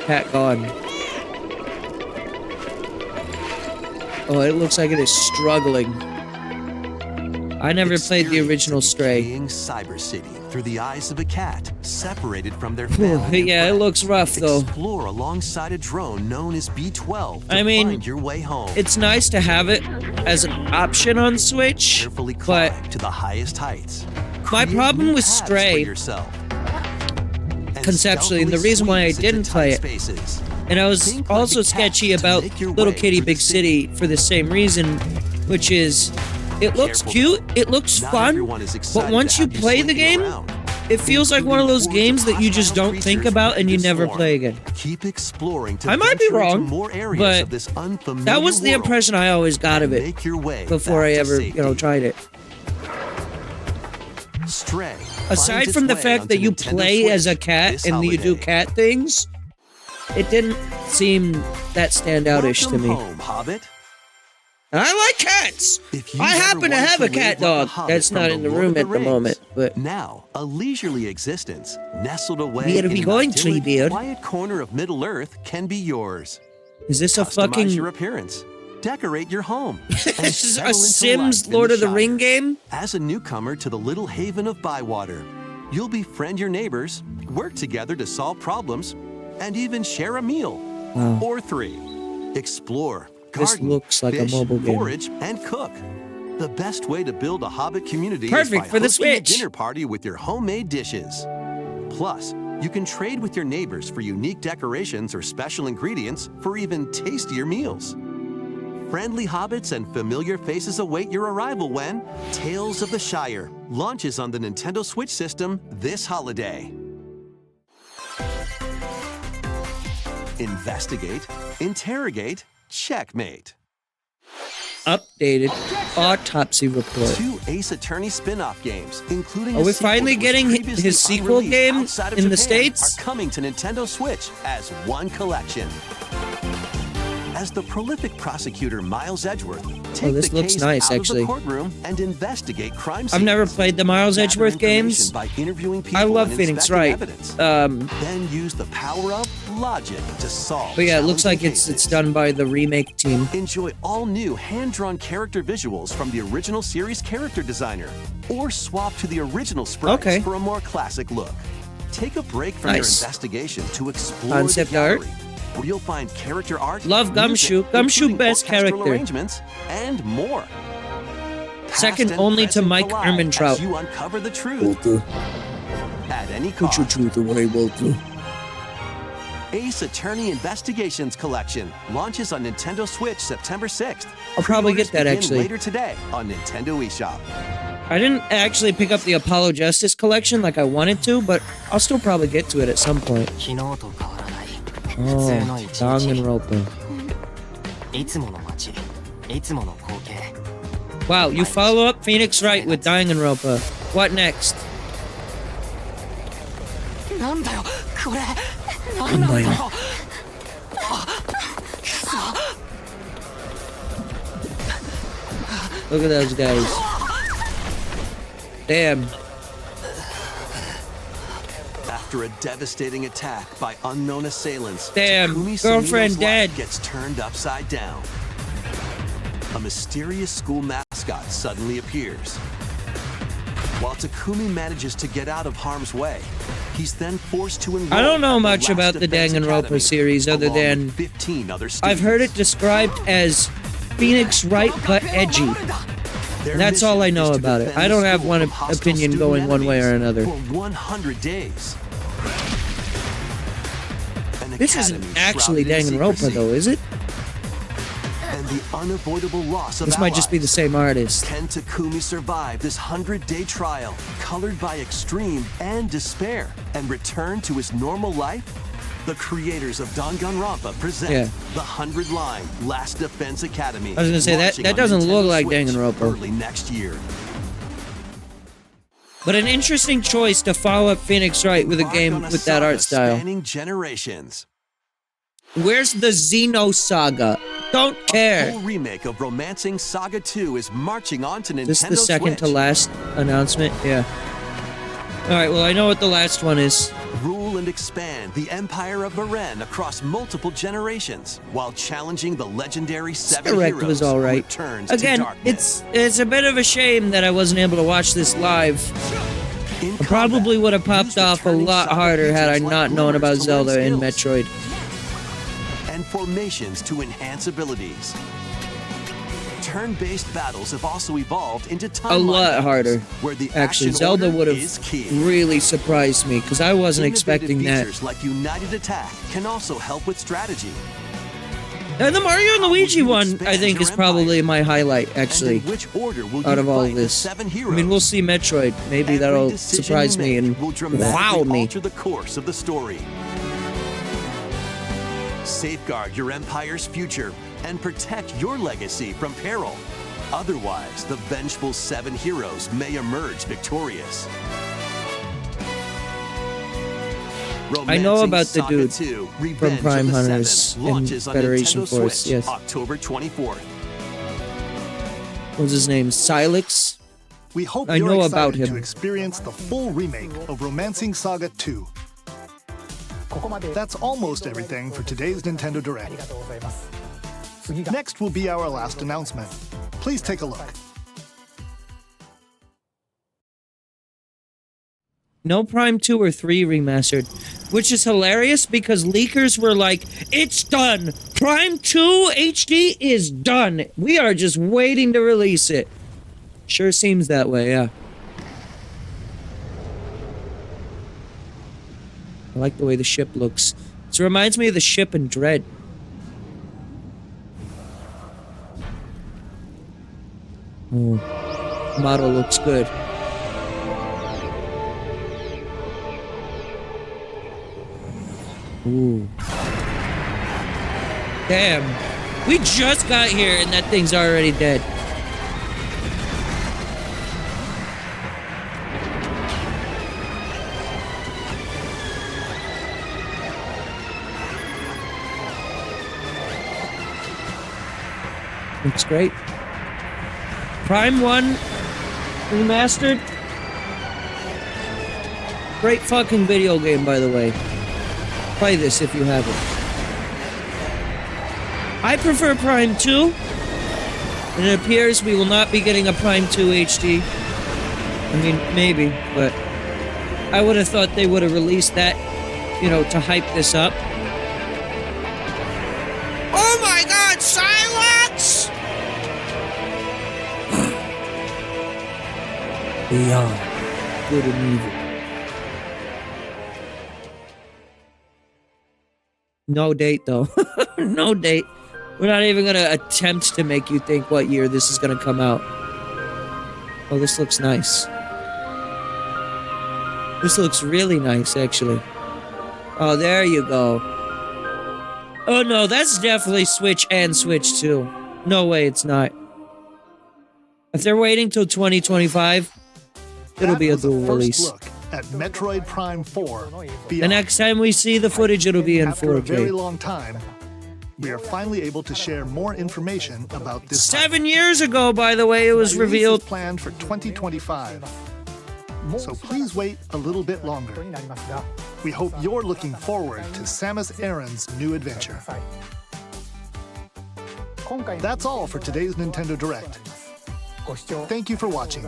Pat gone. Oh, it looks like it is struggling. I never played the original Experience Stray. decaying Cyber City through the eyes of a cat separated from their family. and Yeah, it friends. looks rough though. Explore alongside a drone known as B-12 to I mean, find your way home. It's nice to have it as an option on Switch, Carefully but climb to the highest heights. my Create problem new with paths for Stray, yourself. And conceptually, and the stealthily reason why I squeeze into didn't play tight it, spaces. and I was Think like also a cat sketchy to about make your Little way Kitty through Big the City for the same reason, which is it looks Careful, cute, it looks Not fun, everyone is but excited once to you have play the slinking game, around. it feels like one of those Including games that you just hostile don't think creatures about and you this never form. play again. Keep exploring to I might be venture into wrong, more areas but of this unfamiliar that was the world impression I always got of and it make your way before back I to ever, safety. tried it. Stray Aside finds from its the way fact that onto you Nintendo play as a Switch cat this and you do holiday. cat things, it didn't seem that standoutish to Welcome me. home, Hobbit. I like cats. If you've I ever happen to wanted have a live cat like dog. Hobbit That's from not in the Lord room of the at the Rings, moment, but now a leisurely existence nestled away Where are in we an going, idyllic, Treebeard? quiet corner of Middle Earth can be yours. Is this a Customize fucking... your appearance, decorate your home, and This is settle a into Sims life in Lord of the Shire. Ring game? As a newcomer to the little haven of Bywater, you'll befriend your neighbors, work together to solve problems, and even share a meal. Wow. Or 3. Explore, This garden, looks like a fish, mobile game. forage, and cook. The best way to build a Hobbit community Perfect is by for the hosting a Switch. dinner party with your homemade dishes. Plus, you can trade with your neighbors for unique decorations or special ingredients for even tastier meals. Friendly hobbits and familiar faces await your arrival when Tales of the Shire launches on the Nintendo Switch system this holiday. Investigate, interrogate, checkmate. Updated autopsy report. 2 Ace Attorney spin-off games, including Are a we sequel finally that was getting previously his sequel unreleased game outside of in the Japan, States? are coming to Nintendo Switch as one collection. As the prolific prosecutor Miles Edgeworth takes this the looks case nice, out actually. of the courtroom and investigate crime scenes. I've never played the Miles Gather Edgeworth games. information by interviewing people I love and Phoenix inspecting Wright. evidence. But Then use the power of logic to solve. yeah, it looks like challenging it's cases. done by the remake team. Enjoy all new hand-drawn character visuals from the original series character designer, or swap to the original sprites Okay. for a more classic look. Take a break from Nice. your investigation to explore Concept the art. gallery, where you'll find character art, Love Gumshoe. music, Gumshoe including best orchestral character. arrangements, and more. Second Past and only to present Mike collide Ehrmantraut. as you uncover the truth at any cost. truth away, Walter. Ace Attorney Investigations Collection launches on Nintendo Switch September 6th. I'll probably get that, Pre-orders begin actually. later today on Nintendo eShop. I didn't actually pick up the Apollo Justice collection like I wanted to, but I'll still probably get to it at some point. 昨日と変わらない Oh, 普通の一日 Danganronpa. いつもの街いつもの光景 Wow, you follow up Phoenix Wright with Danganronpa. What next? なんだよこれなんなんだよ Look at those guys. Damn. After a devastating attack by unknown assailants, Damn, Takumi girlfriend Samino's dead. life gets turned upside down. A mysterious school mascot suddenly appears. While Takumi manages to get out of harm's way, he's then forced to enroll I don't know at much the about Last the Defense Danganronpa Academy, series other along with than 15 other I've heard it students. described as Phoenix Wright but edgy. Their That's all I mission know is to about it. defend I the don't have school one from hostile opinion student going one way or enemies another. For 100 days. An This isn't academy actually shrouded in Danganronpa secrecy, though, is it? and the unavoidable loss of This might just be the allies. same artist. Can Takumi survive this 100-day trial, colored by extreme and despair, and return to his normal life? The creators of Danganronpa present Yeah. the 100-line Last Defense Academy. I was gonna say, that launching on doesn't look Nintendo like Switch Danganronpa. early next year. But an interesting choice to follow up Phoenix Wright with a Embark game on with that saga art style. Spanning generations. Where's the Xeno Saga? Don't A care. full remake of Romancing Saga 2 is marching on to Nintendo This is the second to Switch. last announcement? Yeah. Alright, well I know what the last one is. Rule and expand the Empire of Varen across multiple generations, while challenging the legendary Seven Direct Heroes was who alright. returns to Again, darkness. it's a bit of a shame that I wasn't able to watch this live. In I probably combat, would have popped use off a returning lot Saga harder had I features not like known about lures to learn Zelda and skills, Metroid. and formations to enhance abilities. Turn-based battles have also evolved into timeline A lot battles, harder. where the Actually, action Zelda order would is have key. really surprised me because I wasn't Innovative expecting that. features like United Attack can also help with strategy. And the Mario and How will Luigi you one, I expand think, your is probably empire? my highlight, And actually, in which order will out you of all fight of the this. seven I heroes? mean, we'll see Metroid. Maybe Every that'll decision surprise you me make and will dramatically wow me. alter the course of the story. Safeguard your empire's future and protect your legacy from peril. Otherwise, the vengeful seven heroes may emerge victorious. I know Romancing about the Saga dude 2, from Revenge Prime of the Hunters Seven, in launches on Federation Nintendo Force, Switch, yes. October 24th. What's his name? Silex? We hope I you're know excited about him. to experience the full remake of Romancing Saga 2. That's almost everything for today's Nintendo Direct. Next will be our last announcement. Please take a look. No Prime 2 or 3 remastered, which is hilarious because leakers were like, it's done! Prime 2 HD is done! We are just waiting to release it. Sure seems that way, yeah. I like the way the ship looks. It reminds me of the ship in Dread. Oh, model looks good. Ooh. Damn. We just got here and that thing's already dead. Looks great. Prime 1 Remastered. Great fucking video game, by the way. Play this if you haven't. I prefer Prime 2. And it appears we will not be getting a Prime 2 HD. I mean, maybe, but I would have thought they would have released that, you know, to hype this up. Oh my god, silence! Beyond good and evil. No date, though. No date. We're not even gonna attempt to make you think what year this is gonna come out. Oh, this looks nice. This looks really nice, actually. Oh, there you go. Oh, no, that's definitely Switch and Switch 2. No way it's not. If they're waiting till 2025, it'll be a dual release. Look at Metroid Prime 4 The next time we see the footage, it'll be in After a very 4K. long time, we are finally able to share more information about this. 7 years ago, by the way, it was Release is revealed. planned for 2025. So please wait a little bit longer. We hope you're looking forward to Samus Aran's new adventure. That's all for today's Nintendo Direct. Thank you for watching.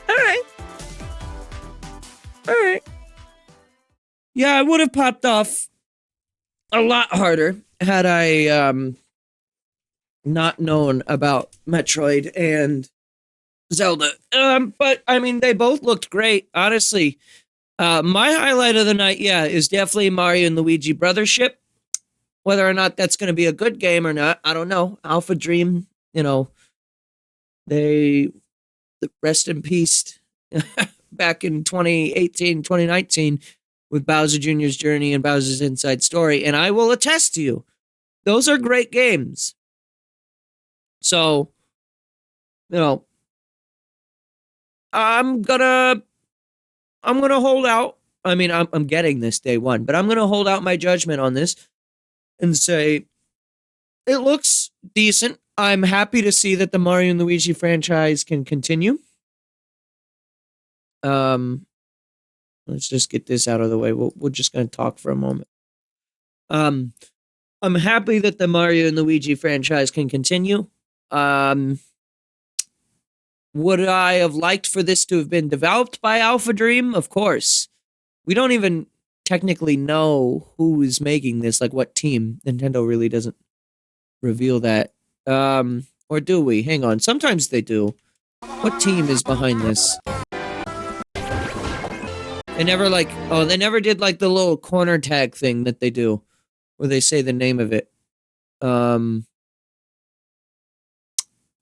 Alright. Alright. Yeah, I would have popped off a lot harder had I not known about Metroid and Zelda. But I mean, they both looked great, honestly. My highlight of the night, yeah, is definitely Mario and Luigi Brothership. Whether or not that's going to be a good game or not, I don't know. Alpha Dream, you know, they rest in peace back in 2018, 2019 with Bowser Jr.'s Journey and Bowser's Inside Story. And I will attest to you, those are great games. So, you know, I'm gonna hold out. I mean, I'm getting this day one, but I'm gonna hold out my judgment on this and say it looks decent. I'm happy to see that the Mario and Luigi franchise can continue. Let's just get this out of the way. We're just gonna talk for a moment. I'm happy that the Mario and Luigi franchise can continue. Would I have liked for this to have been developed by Alpha Dream? Of course. We don't even technically know who is making this, like what team. Nintendo really doesn't reveal that. Or do we? Hang on. Sometimes they do. What team is behind this? They never they never did like the little corner tag thing that they do, where they say the name of it.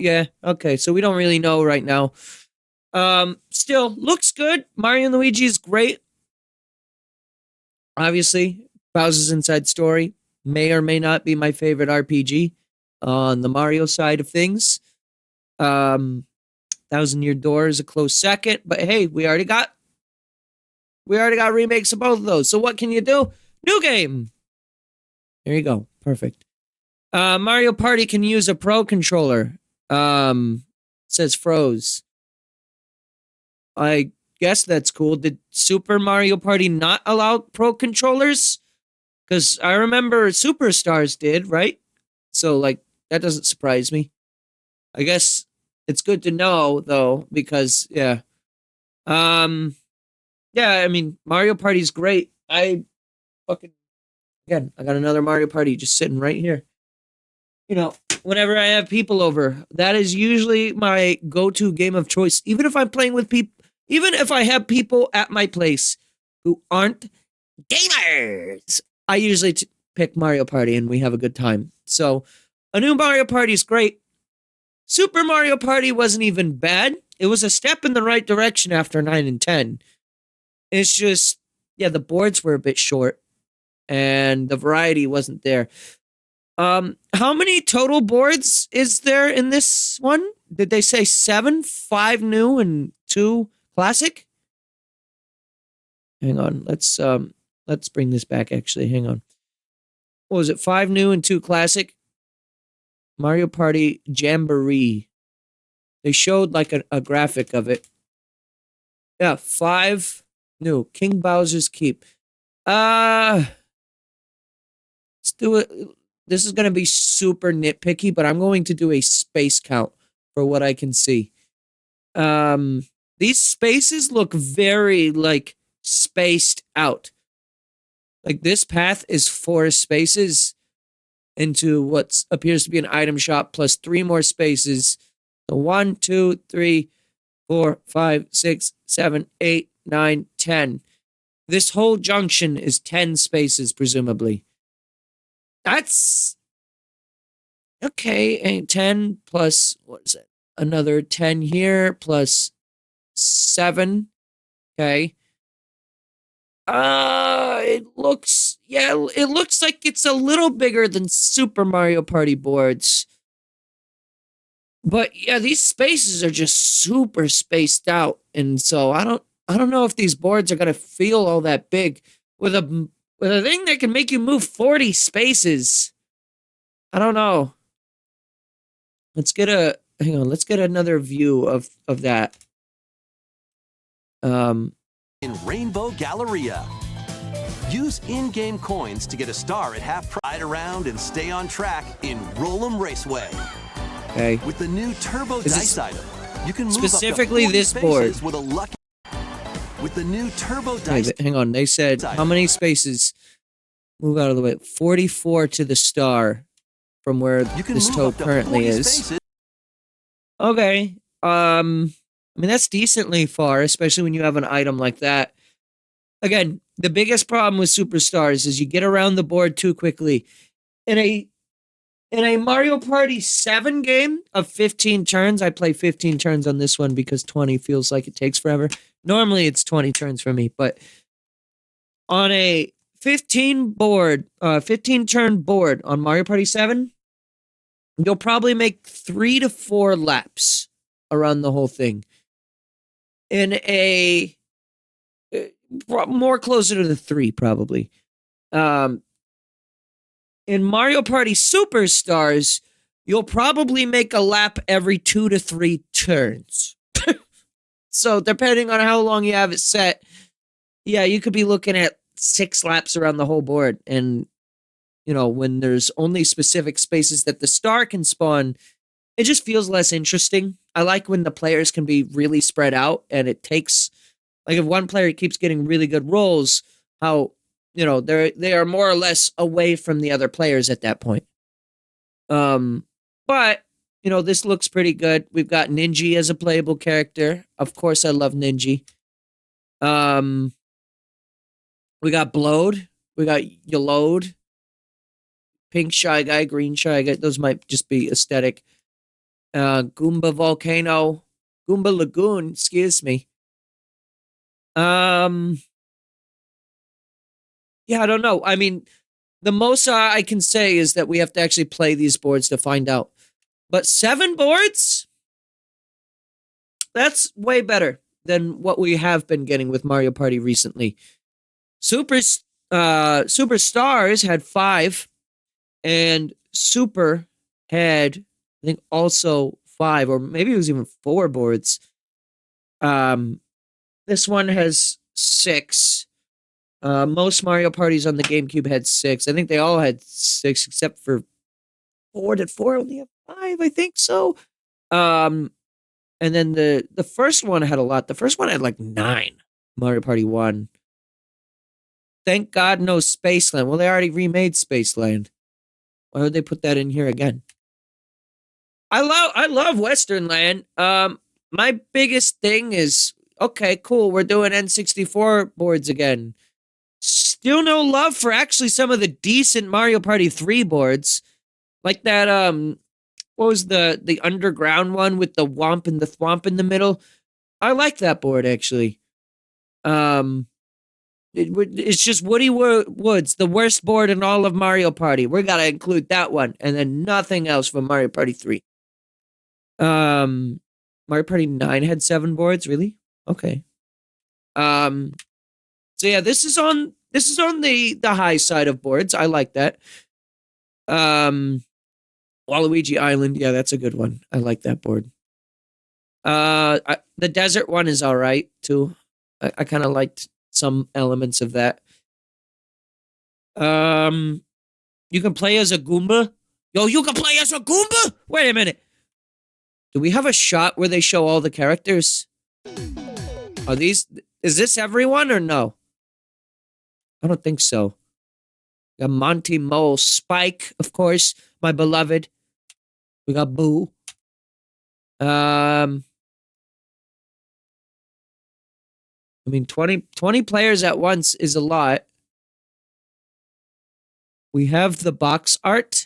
Yeah, okay, so we don't really know right now. Still, looks good. Mario and Luigi is great. Obviously, Bowser's Inside Story may or may not be my favorite RPG on the Mario side of things. Thousand Year Door is a close second, but hey, we already got remakes of both of those. So what can you do? New game. There you go. Perfect. Mario Party can use a Pro controller. Says froze. I guess that's cool. Did Super Mario Party not allow pro controllers? Because I remember Superstars did, right? So, like, that doesn't surprise me. I guess it's good to know, though, because, yeah. Yeah, I mean, Mario Party's great. I got another Mario Party just sitting right here. You know, whenever I have people over, that is usually my go-to game of choice. Even if I'm playing with people, even if I have people at my place who aren't gamers, I usually pick Mario Party and we have a good time. So, a new Mario Party is great. Super Mario Party wasn't even bad. It was a step in the right direction after 9 and 10. It's just, yeah, the boards were a bit short and the variety wasn't there. How many total boards is there in this one? Did they say 7? 5 new and 2 classic? Hang on, let's bring this back actually. Hang on. What was it? 5 new and 2 classic? Mario Party Jamboree. They showed like a graphic of it. Yeah, 5 new. King Bowser's Keep. Let's do it. This is going to be super nitpicky, but I'm going to do a space count for what I can see. These spaces look very, like, spaced out. Like, this path is 4 spaces into what appears to be an item shop plus 3 more spaces. So 1, 2, 3, 4, 5, 6, 7, 8, 9, 10. This whole junction is 10 spaces, presumably. That's okay. And 10 plus, what is it? Another 10 here plus 7. Okay. It looks like it's a little bigger than Super Mario Party boards. But yeah, these spaces are just super spaced out. And so I don't know if these boards are gonna feel all that big with a thing that can make you move 40 spaces. I don't know. Let's get another view of that. In Rainbow Galleria. Use in-game coins to get a star at half price. Ride around and stay on track in Roll'em Raceway. Okay. With the new Turbo Is Dice this item, you can move specifically up to 40 this board? spaces with a lucky. With the new Turbo Okay, Dice. hang on. They said how many spaces? Move out of the way. 44 to the star from where You can this move toad up to currently 40 is. spaces. Okay. I mean, that's decently far, especially when you have an item like that. Again, the biggest problem with Superstars is you get around the board too quickly. In a Mario Party 7 game of 15 turns, I play 15 turns on this one because 20 feels like it takes forever. Normally it's 20 turns for me, but on a 15 turn board on Mario Party 7, you'll probably make 3 to 4 laps around the whole thing. In a more closer to the 3, probably. In Mario Party Superstars, you'll probably make a lap every 2 to 3 turns. So depending on how long you have it set, yeah, you could be looking at 6 laps around the whole board. And, you know, when there's only specific spaces that the star can spawn, it just feels less interesting. I like when the players can be really spread out and it takes, like if one player keeps getting really good rolls, how, you know, they are more or less away from the other players at that point. But, you know, this looks pretty good. We've got Ninja as a playable character. Of course, I love Ninja. We got Blowed. We got Yellowed. Pink Shy Guy, Green Shy Guy. Those might just be aesthetic. Goomba Volcano. Goomba Lagoon, excuse me. Yeah, I don't know. I mean, the most I can say is that we have to actually play these boards to find out. But 7 boards? That's way better than what we have been getting with Mario Party recently. Superstars had 5, and Super had, I think, also 5, or maybe it was even 4 boards. This one has 6. Most Mario parties on the GameCube had 6. I think they all had 6 except for 4. Did 4 only have 5? I think so. And then the first one had a lot. The first one had like 9. Mario Party 1. Thank God no Spaceland. Well, they already remade Spaceland. Why would they put that in here again? I love Western Land. My biggest thing is, okay, cool, we're doing N64 boards again. Still no love for actually some of the decent Mario Party 3 boards. Like that, what was the underground one with the womp and the thwomp in the middle? I like that board, actually. It's just Woody Woods, the worst board in all of Mario Party. We gotta include that one, and then nothing else from Mario Party 3. Mario Party 9 had 7 boards, really? Okay. So yeah, this is on the high side of boards. I like that. Waluigi Island, yeah, that's a good one. I like that board. The desert one is all right too. I kind of liked some elements of that. You can play as a Goomba. Yo, you can play as a Goomba? Wait a minute. Do we have a shot where they show all the characters? Is this everyone or no? I don't think so. We got Monty, Mole, Spike, of course, my beloved. We got Boo. I mean, 20 players at once is a lot. We have the box art.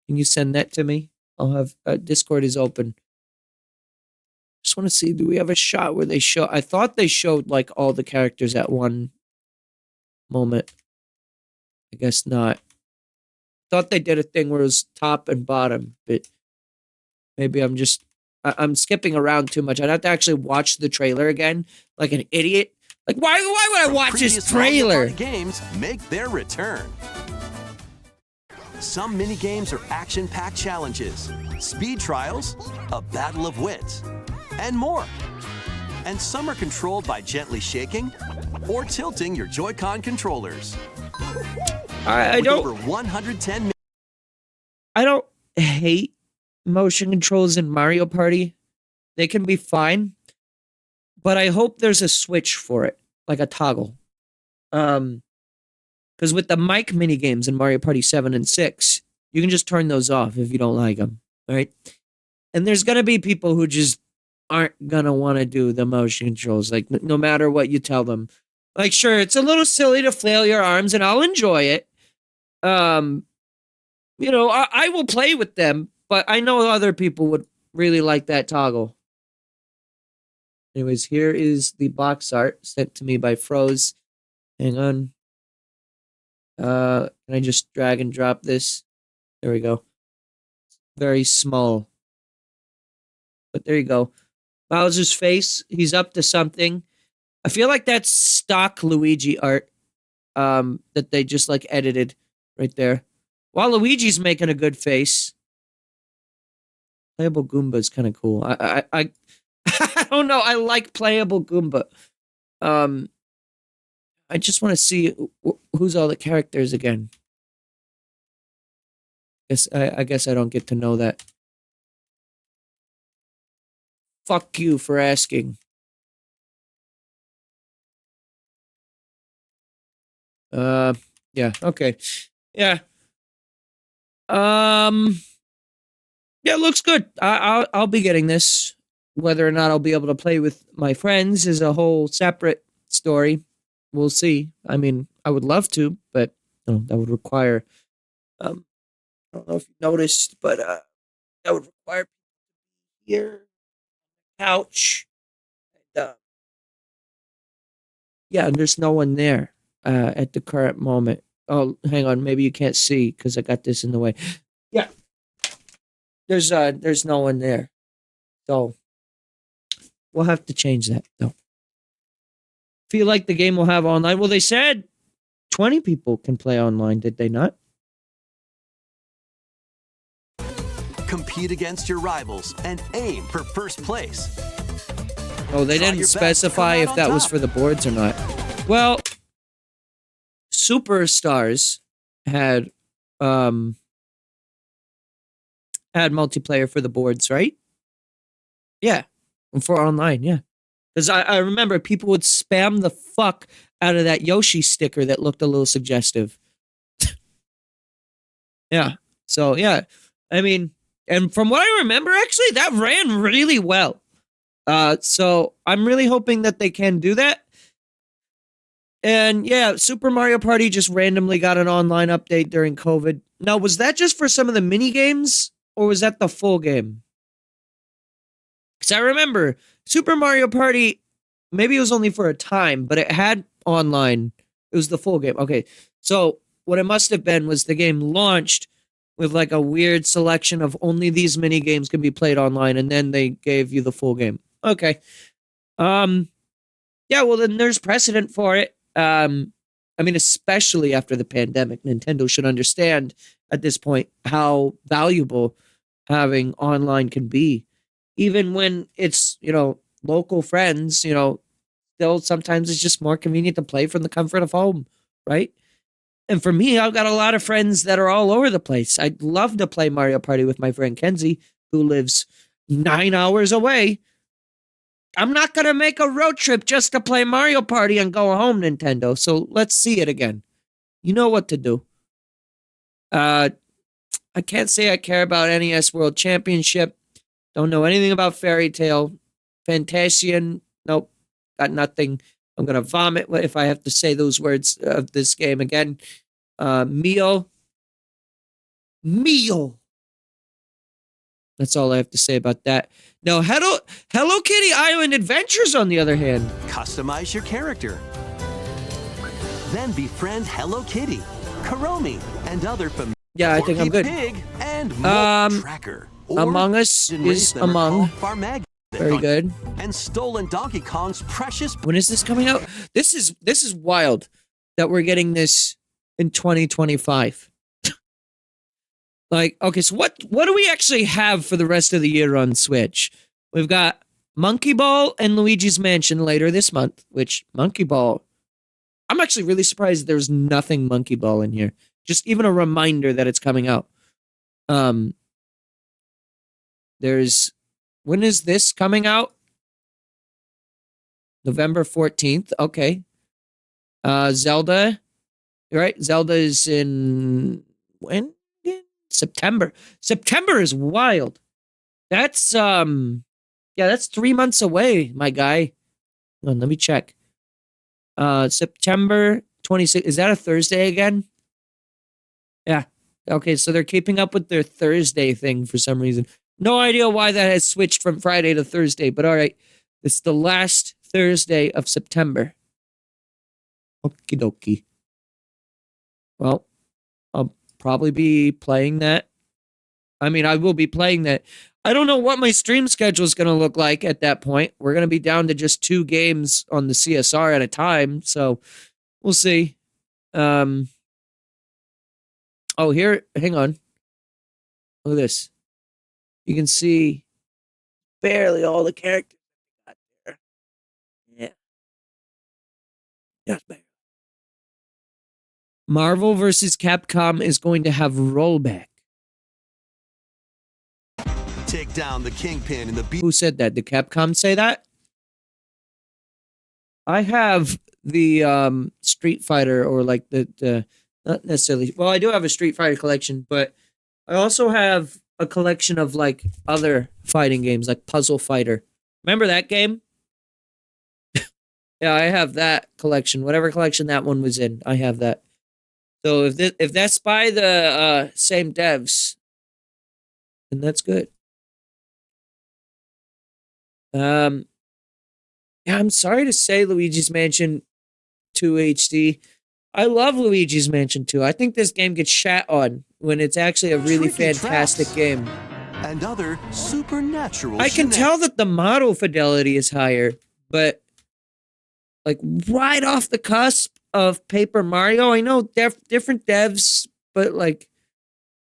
Can you send that to me? I'll have Discord is open. Just want to see, do we have a shot where they show? I thought they showed like all the characters at one moment. I guess not. Thought they did a thing where it was top and bottom, but maybe I'm skipping around too much. I'd have to actually watch the trailer again, like an idiot. Like, why would I watch this Previous Mario trailer? Party games make their return. Some mini-games are action-packed challenges, speed trials, a battle of wits, and more. And some are controlled by gently shaking or tilting your Joy-Con controllers. I With don't. over 110 I don't hate motion controls in Mario Party. They can be fine, but I hope there's a switch for it, like a toggle. Because with the mic mini games in Mario Party 7 and 6, you can just turn those off if you don't like them, right? And there's gonna be people who just aren't gonna want to do the motion controls, like no matter what you tell them. Like, sure, it's a little silly to flail your arms, and I'll enjoy it. You know, I will play with them, but I know other people would really like that toggle. Anyways, here is the box art sent to me by Froze. Hang on. Can I just drag and drop this? There we go. Very small. But there you go. Bowser's face, he's up to something. I feel like that's stock Luigi art that they just like edited right there. While Luigi's making a good face. Playable Goomba is kind of cool. I I don't know. I like playable Goomba. I just want to see who's all the characters again. I guess I don't get to know that. Fuck you for asking. Yeah, okay. Yeah. Yeah, it looks good. I'll be getting this. Whether or not I'll be able to play with my friends is a whole separate story. We'll see. I mean, I would love to, but that would require I don't know if you noticed, but that would require here couch. And, yeah, and there's no one there at the current moment. Oh, hang on, maybe you can't see because I got this in the way. Yeah. There's no one there. So we'll have to change that though. Feel like the game will have online. Well, they said 20 people can play online, did they not? compete against your rivals and aim for first place. Oh, they Try didn't your best to specify come if out that on was top. for the boards or not. Well, Superstars had had multiplayer for the boards, right? Yeah. For online, yeah. Because I remember people would spam the fuck out of that Yoshi sticker that looked a little suggestive. Yeah. So, yeah. I mean, and from what I remember, actually, that ran really well. So I'm really hoping that they can do that. And yeah, Super Mario Party just randomly got an online update during COVID. Now, was that just for some of the mini games, or was that the full game? Because I remember Super Mario Party, maybe it was only for a time, but it had online. It was the full game. Okay, so what it must have been was the game launched with like a weird selection of only these mini games can be played online, and then they gave you the full game. Okay. Yeah, well then there's precedent for it. I mean, especially after the pandemic, Nintendo should understand at this point how valuable having online can be. Even when it's, local friends, still sometimes it's just more convenient to play from the comfort of home, right? And for me, I've got a lot of friends that are all over the place. I'd love to play Mario Party with my friend Kenzie, who lives 9 hours away. I'm not going to make a road trip just to play Mario Party and go home, Nintendo. So let's see it again. You know what to do. I can't say I care about NES World Championship. Don't know anything about Fairy Tale. Fantasian, nope, got nothing. I'm going to vomit if I have to say those words of this game again. Mio. That's all I have to say about that. Now, Hello Kitty Island Adventures, on the other hand. Customize your character. Then befriend Hello Kitty, Karomi, and other familiar Yeah, I think I'm good. Pig and Mole Tracker. Or Among Us and race is them are Among. called Farmagia. Very good. And stolen Donkey Kong's precious. When is this coming out? This is wild that we're getting this in 2025. Like, okay, so what do we actually have for the rest of the year on Switch? We've got Monkey Ball and Luigi's Mansion later this month, which Monkey Ball, I'm actually really surprised there's nothing Monkey Ball in here. Just even a reminder that it's coming out. When is this coming out? November 14th. Okay. Zelda, right? Zelda is in when? September. September is wild. That's that's 3 months away, my guy. Hold on, let me check. September 26th. Is that a Thursday again? Yeah. Okay, so they're keeping up with their Thursday thing for some reason. No idea why that has switched from Friday to Thursday, but all right. It's the last Thursday of September. Okie dokie. Well, I'll probably be playing that. I mean, I will be playing that. I don't know what my stream schedule is going to look like at that point. We're going to be down to just 2 games on the CSR at a time, so we'll see. Oh, here, hang on. Look at this. You can see barely all the characters got there. Yeah. Yes, man. Marvel versus Capcom is going to have rollback. Take down the Kingpin in the Who said that? Did Capcom say that? I have the Street Fighter, or like the not necessarily. Well, I do have a Street Fighter collection, but I also have a collection of like other fighting games, like Puzzle Fighter. Remember that game? Yeah, I have that collection. Whatever collection that one was in, I have that. So if that's by the same devs, then that's good. Yeah, I'm sorry to say Luigi's Mansion 2 HD. I love Luigi's Mansion 2. I think this game gets shat on when it's actually a really Tricky fantastic traps. game. And other supernatural. I can tell that the model fidelity is higher, but like right off the cusp of Paper Mario, I know different devs, but like,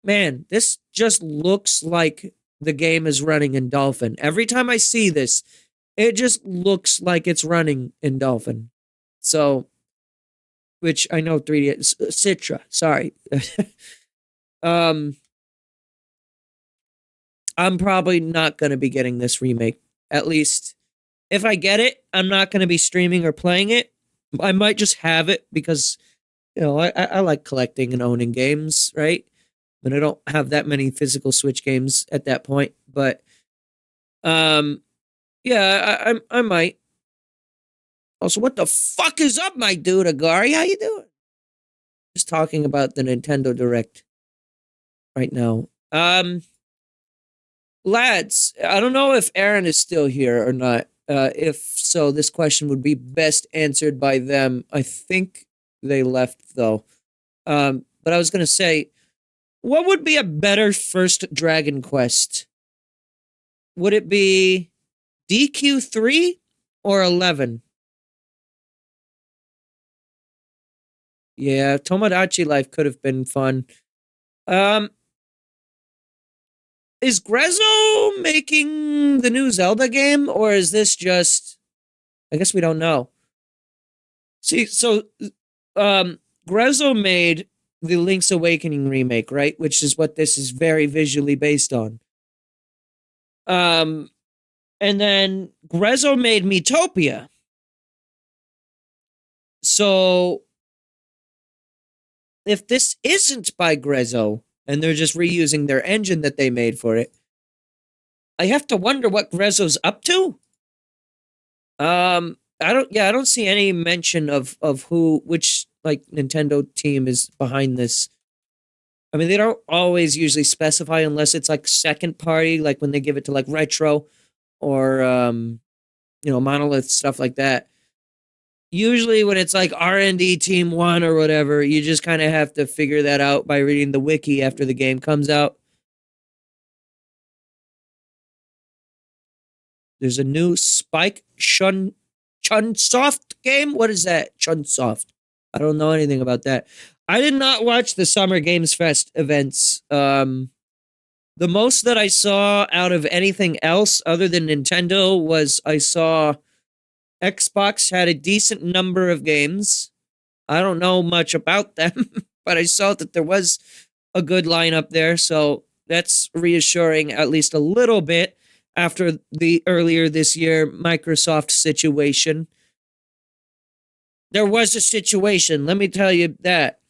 man, this just looks like the game is running in Dolphin. Every time I see this, It just looks like it's running in Dolphin. So, which I know 3D Citra, sorry. I'm probably not going to be getting this remake. At least, if I get it, I'm not going to be streaming or playing it. I might just have it because, you know, I like collecting and owning games, right? But I don't have that many physical Switch games at that point. But, yeah, I might. Also, what the fuck is up, my dude, Agari? How you doing? Just talking about the Nintendo Direct right now. Lads, I don't know if Aaron is still here or not. If so, this question would be best answered by them. I think they left, though. But I was going to say, what would be a better first Dragon Quest? Would it be DQ3 or 11? Yeah, Tomodachi Life could have been fun. Is Grezzo making the new Zelda game, or is this just... I guess we don't know. See, so, Grezzo made the Link's Awakening remake, right? Which is what this is very visually based on. And then Grezzo made Miitopia. So, if this isn't by Grezzo, and they're just reusing their engine that they made for it, I have to wonder what Grezzo's up to. I don't see any mention of which like Nintendo team is behind this. I mean, they don't always usually specify unless it's like second party, like when they give it to like Retro or Monolith, stuff like that. Usually when it's like R&D Team 1 or whatever, you just kind of have to figure that out by reading the wiki after the game comes out. There's a new Spike Chunsoft game? What is that? Chunsoft. I don't know anything about that. I did not watch the Summer Games Fest events. The most that I saw out of anything else other than Nintendo was I saw... Xbox had a decent number of games. I don't know much about them, but I saw that there was a good lineup there, so that's reassuring at least a little bit after the earlier this year Microsoft situation. There was a situation, let me tell you that.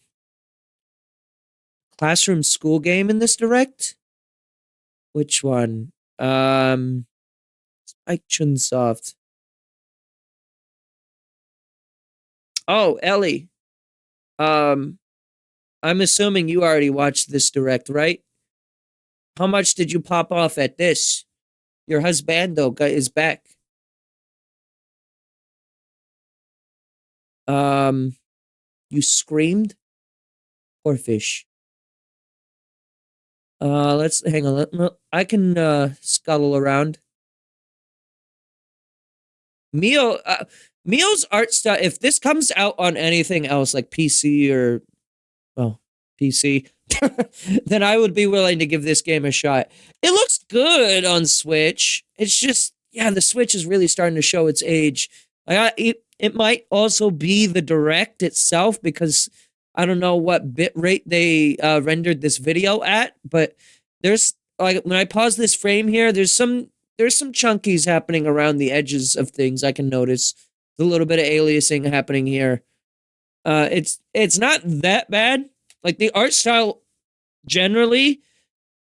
Classroom school game in this Direct? Which one? Spike Chunsoft. Oh, Ellie. I'm assuming you already watched this Direct, right? How much did you pop off at this? Your husbando is back. You screamed? Poor fish. Let's hang on. I can scuttle around. Mio's art style, if this comes out on anything else like PC or, PC, then I would be willing to give this game a shot. It looks good on Switch. It's just, the Switch is really starting to show its age. It might also be the Direct itself because I don't know what bitrate they rendered this video at, but there's, like, when I pause this frame here, there's some chunkies happening around the edges of things I can notice. A little bit of aliasing happening here. It's not that bad. Like the art style generally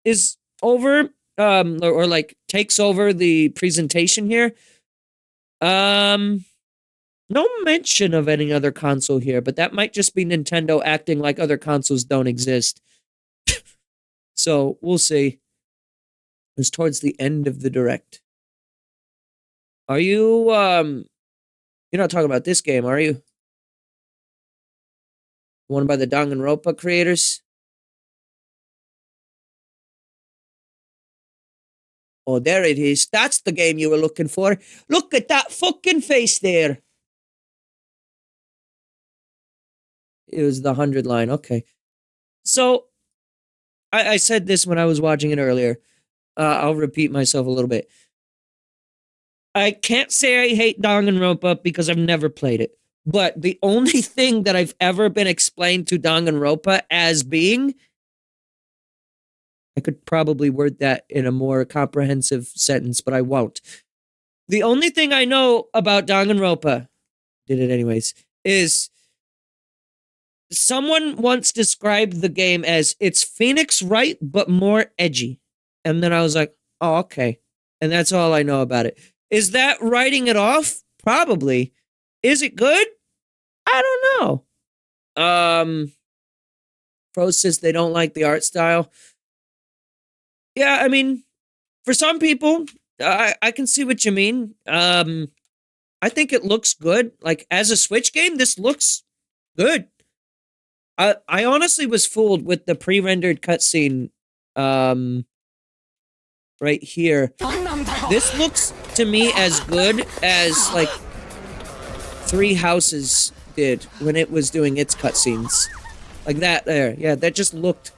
is over, or like takes over the presentation here. No mention of any other console here, but that might just be Nintendo acting like other consoles don't exist. So we'll see. It was towards the end of the Direct. Are you You're not talking about this game, are you? One by the Danganronpa creators? Oh, there it is. That's the game you were looking for. Look at that fucking face there. It was the 100 line. Okay. So, I said this when I was watching it earlier. I'll repeat myself a little bit. I can't say I hate Danganronpa because I've never played it. But the only thing that I've ever been explained to Danganronpa as being, I could probably word that in a more comprehensive sentence, but I won't. The only thing I know about Danganronpa, did it anyways, is someone once described the game as it's Phoenix Wright, but more edgy. And then I was like, oh, okay. And that's all I know about it. Is that writing it off? Probably. Is it good? I don't know. Pro says they don't like the art style. Yeah, I mean, for some people, I can see what you mean. I think it looks good. Like, as a Switch game, this looks good. I honestly was fooled with the pre-rendered cutscene right here. This looks to me as good as, like, Three Houses did when it was doing its cutscenes. Like that there. Yeah, that just looked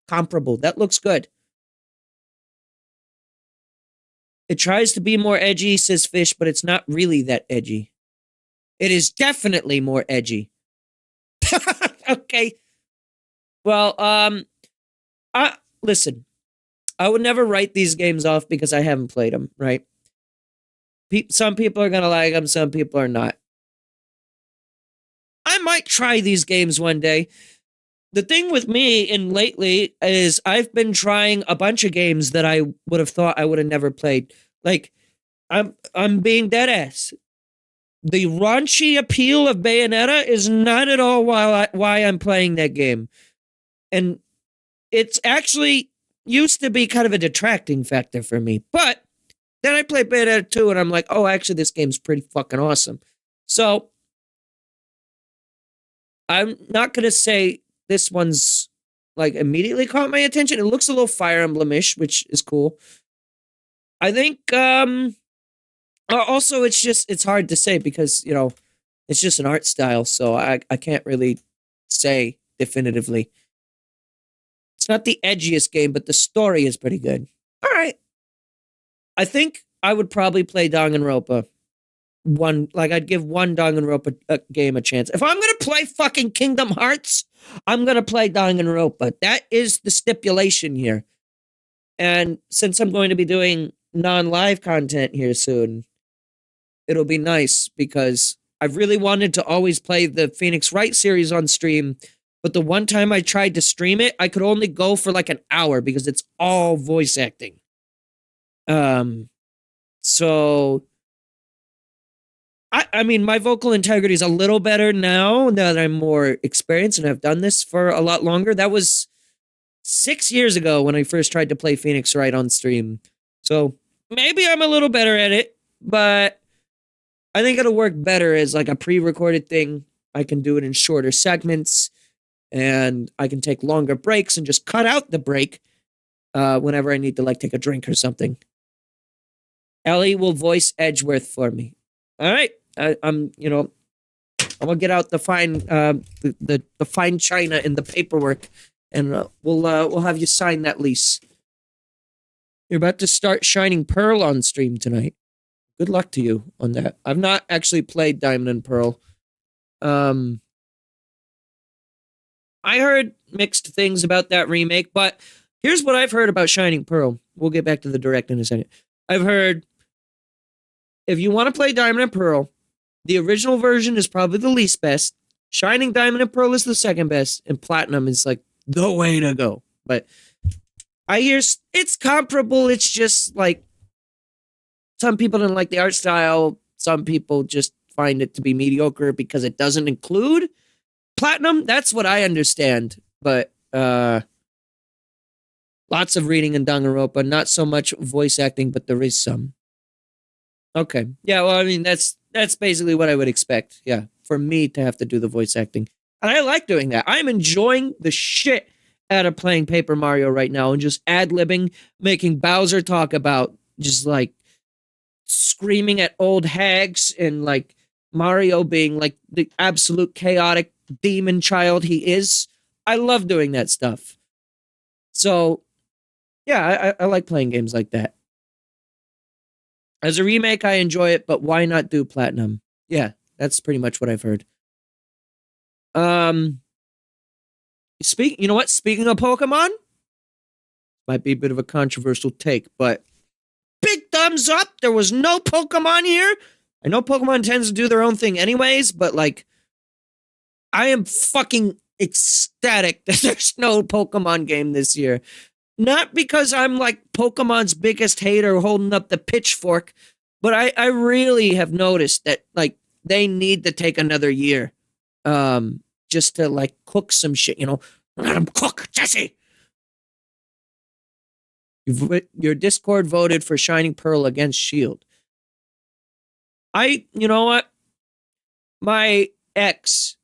comparable. That looks good. It tries to be more edgy, says Fish, but it's not really that edgy. It is definitely more edgy. Okay. Well, listen. I would never write these games off because I haven't played them, right? Some people are gonna like them, some people are not. I might try these games one day. The thing with me and lately is I've been trying a bunch of games that I would have thought I would have never played. Like, I'm being dead ass. The raunchy appeal of Bayonetta is not at all why I'm playing that game. And it's actually used to be kind of a detracting factor for me. But then I played Bayonetta 2 and I'm like, oh, actually, this game's pretty fucking awesome. So, I'm not going to say this one's, like, immediately caught my attention. It looks a little Fire Emblem-ish, which is cool. I think, also, it's hard to say because, you know, it's just an art style, so I can't really say definitively. It's not the edgiest game, but the story is pretty good. All right. I think I would probably play Danganronpa. I'd give one Danganronpa game a chance. If I'm gonna play fucking Kingdom Hearts, I'm gonna play Danganronpa. That is the stipulation here. And since I'm going to be doing non-live content here soon, it'll be nice because I've really wanted to always play the Phoenix Wright series on stream, but the one time I tried to stream it, I could only go for like an hour because it's all voice acting. So I mean, my vocal integrity is a little better now that I'm more experienced and I've done this for a lot longer. That was 6 years ago when I first tried to play Phoenix Wright on stream. So maybe I'm a little better at it, but I think it'll work better as like a pre-recorded thing. I can do it in shorter segments and I can take longer breaks and just cut out the break whenever I need to like take a drink or something. Ellie will voice Edgeworth for me. All right, I'm gonna get out the fine the fine china and the paperwork, and we'll have you sign that lease. You're about to start Shining Pearl on stream tonight. Good luck to you on that. I've not actually played Diamond and Pearl. I heard mixed things about that remake, but here's what I've heard about Shining Pearl. We'll get back to the direct in a second. I've heard if you want to play Diamond and Pearl, the original version is probably the least best. Shining Diamond and Pearl is the second best, and Platinum is like the way to go. But I hear it's comparable. It's just like some people don't like the art style. Some people just find it to be mediocre because it doesn't include Platinum. That's what I understand. But lots of reading in Danganronpa, not so much voice acting, but there is some. Okay. Yeah, well, I mean, that's basically what I would expect. Yeah, for me to have to do the voice acting. And I like doing that. I'm enjoying the shit out of playing Paper Mario right now and just ad-libbing, making Bowser talk about just like screaming at old hags and like Mario being like the absolute chaotic demon child he is. I love doing that stuff. So, yeah, I like playing games like that. As a remake, I enjoy it, but why not do platinum? Yeah, that's pretty much what I've heard. You know what? Speaking of Pokemon, might be a bit of a controversial take, but big thumbs up. There was no Pokemon here. I know Pokemon tends to do their own thing anyways, but like, I am fucking ecstatic that there's no Pokemon game this year. Not because I'm like Pokemon's biggest hater holding up the pitchfork, but I really have noticed that like they need to take another year just to like cook some shit, you know. Let them cook, Jesse. Your Discord voted for Shining Pearl against Shield. You know what? My ex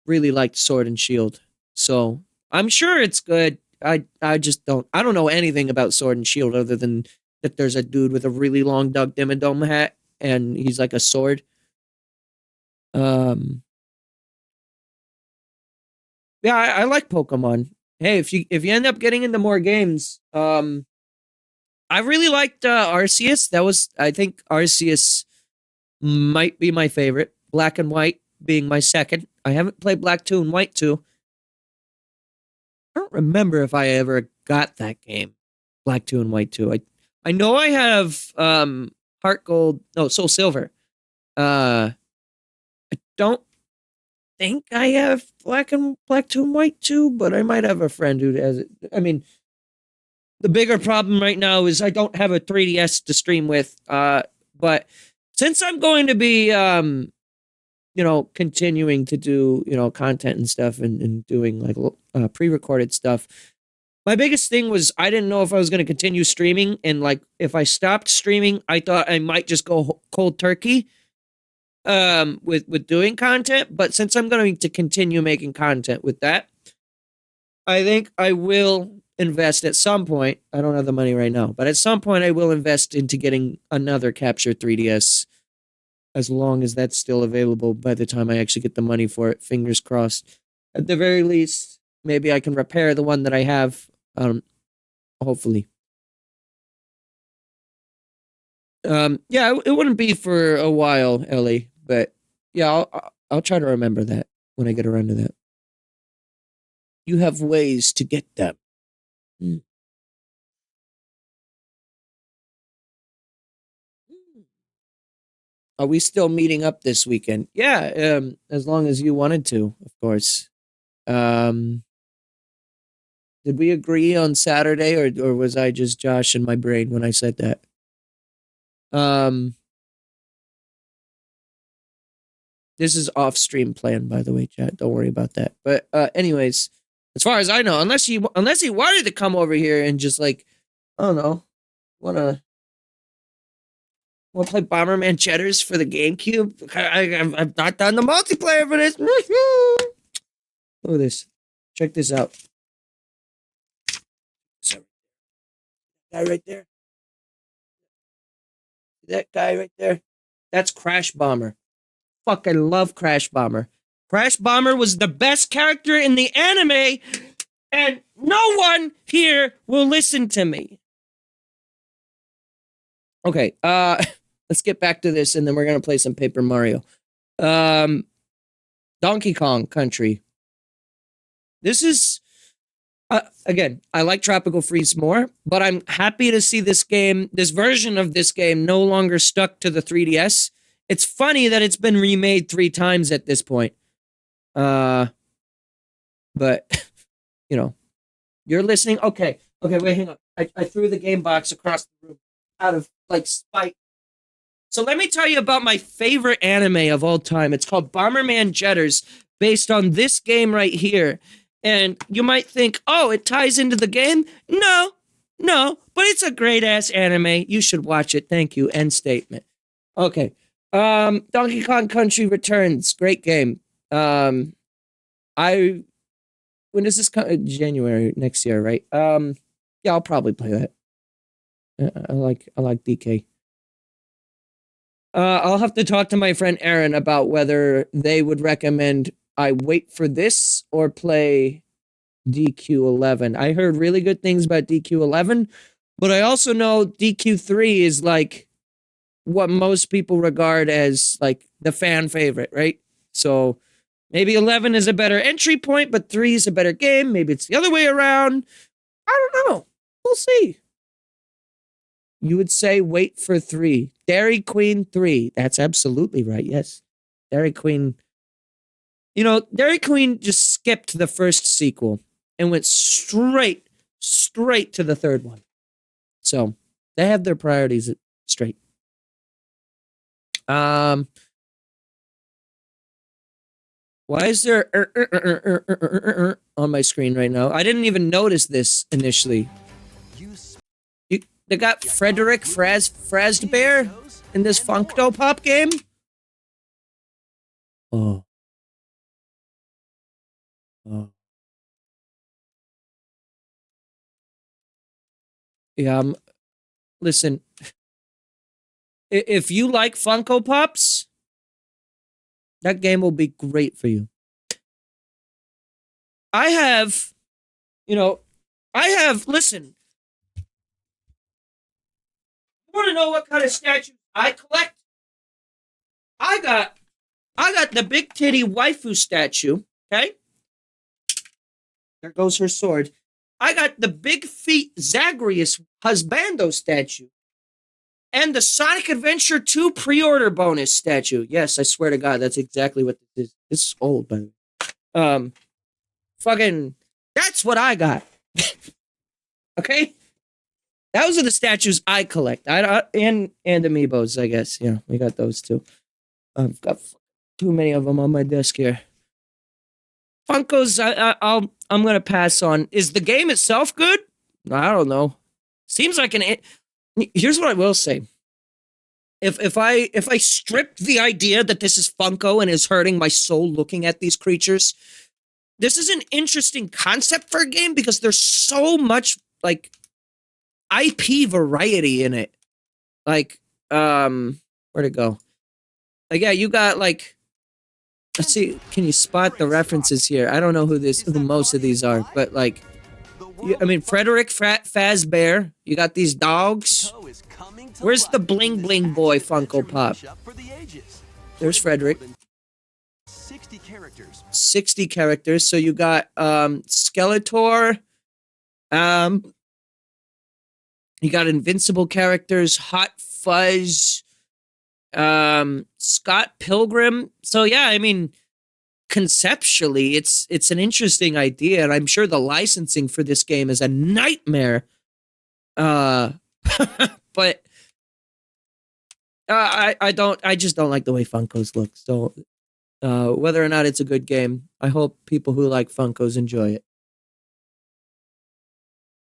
really liked Sword and Shield, so I'm sure it's good. I just don't know anything about Sword and Shield other than that there's a dude with a really long Doug Dimmadome hat and he's like a sword. Yeah, I like Pokemon. Hey, if you end up getting into more games, I really liked Arceus. I think Arceus might be my favorite. Black and White being my second. I haven't played Black 2 and White 2. I don't remember if I ever got that game, Black 2 and White 2. I know I have Heart Gold, no, Soul Silver. I don't think I have Black 2 and White 2, but I might have a friend who has it. I mean, the bigger problem right now is I don't have a 3DS to stream with. But since I'm going to be, continuing to do, content and stuff and doing like pre-recorded stuff, my biggest thing was I didn't know if I was going to continue streaming. And like, if I stopped streaming, I thought I might just go cold turkey with doing content. But since I'm going to continue making content with that, I think I will invest at some point. I don't have the money right now, but at some point I will invest into getting another Capture 3DS, as long as that's still available by the time I actually get the money for it. Fingers crossed. At the very least, maybe I can repair the one that I have. Hopefully. Yeah, it wouldn't be for a while, Ellie, but yeah, I'll try to remember that when I get around to that. You have ways to get them. Are we still meeting up this weekend? Yeah, as long as you wanted to, of course. Did we agree on Saturday, or was I just Josh in my brain when I said that? This is off-stream plan, by the way, chat. Don't worry about that. But anyways, as far as I know, unless he wanted to come over here and just like, I don't know, wanna play Bomberman Cheddars for the GameCube. I've not done the multiplayer for this. Look at this. Check this out. Guy right there. That guy right there. That's Crash Bomber. Fuck, I love Crash Bomber. Crash Bomber was the best character in the anime, and no one here will listen to me. Okay, let's get back to this, and then we're gonna play some Paper Mario. Donkey Kong Country. This is, again, I like Tropical Freeze more, but I'm happy to see this version of this game no longer stuck to the 3DS. It's funny that it's been remade 3 times at this point. But, you're listening. Okay, wait, hang on. I threw the game box across the room out of, like, spite. So let me tell you about my favorite anime of all time. It's called Bomberman Jetters, based on this game right here. And you might think, oh, it ties into the game? No, but it's a great-ass anime. You should watch it. Thank you. End statement. Okay. Donkey Kong Country Returns. Great game. When does this come? January next year, right? Yeah, I'll probably play that. I like DK. I'll have to talk to my friend Aaron about whether they would recommend I wait for this or play DQ11. I heard really good things about DQ11, but I also know DQ3 is like what most people regard as like the fan favorite, right? So maybe 11 is a better entry point, but 3 is a better game. Maybe it's the other way around. I don't know. We'll see. You would say wait for 3. Dairy Queen 3. That's absolutely right. Yes. Dairy Queen. You know, Dairy Queen just skipped the first sequel and went straight to the third one. So they have their priorities straight. Why is there on my screen right now? I didn't even notice this initially. They got Frederick Fazbear in this Funko Pop game? Oh. Yeah, listen. If you like Funko Pops, that game will be great for you. Listen. You want to know what kind of statues I collect? I got the big titty waifu statue, okay? There goes her sword. I got the big feet Zagreus husbando statue. And the Sonic Adventure 2 pre-order bonus statue. Yes, I swear to God, that's exactly what this is. This is old, by the way. Fucking, that's what I got. Okay? Those are the statues I collect. And amiibos, I guess. Yeah, we got those too. I've got too many of them on my desk here. Funkos, I'm gonna pass on. Is the game itself good? I don't know. Seems like here's what I will say. If I stripped the idea that this is Funko and is hurting my soul looking at these creatures, this is an interesting concept for a game because there's so much like IP variety in it. Like, where'd it go? Like, yeah, you got like, let's see, can you spot the references here? I don't know who most of these are, but like, I mean, Frederick Fazbear, you got these dogs. Where's the Bling Bling Boy Funko Pop? There's Frederick. 60 characters. So you got Skeletor. You got Invincible characters, Hot Fuzz, Scott Pilgrim. So yeah, I mean, conceptually, it's an interesting idea, and I'm sure the licensing for this game is a nightmare. But I just don't like the way Funkos look. So whether or not it's a good game, I hope people who like Funkos enjoy it.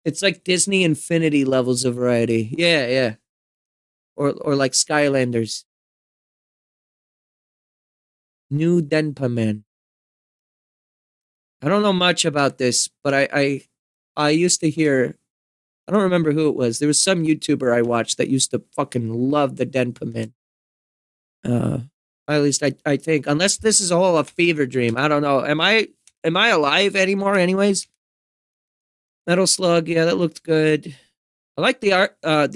It's like Disney Infinity levels of variety. Yeah, yeah. Or like Skylanders. New Denpa Men. I don't know much about this, but I used to hear, I don't remember who it was. There was some YouTuber I watched that used to fucking love the Denpa Men. At least I think. Unless this is all a fever dream. I don't know. Am I alive anymore anyways? Metal Slug, yeah, that looked good. I like the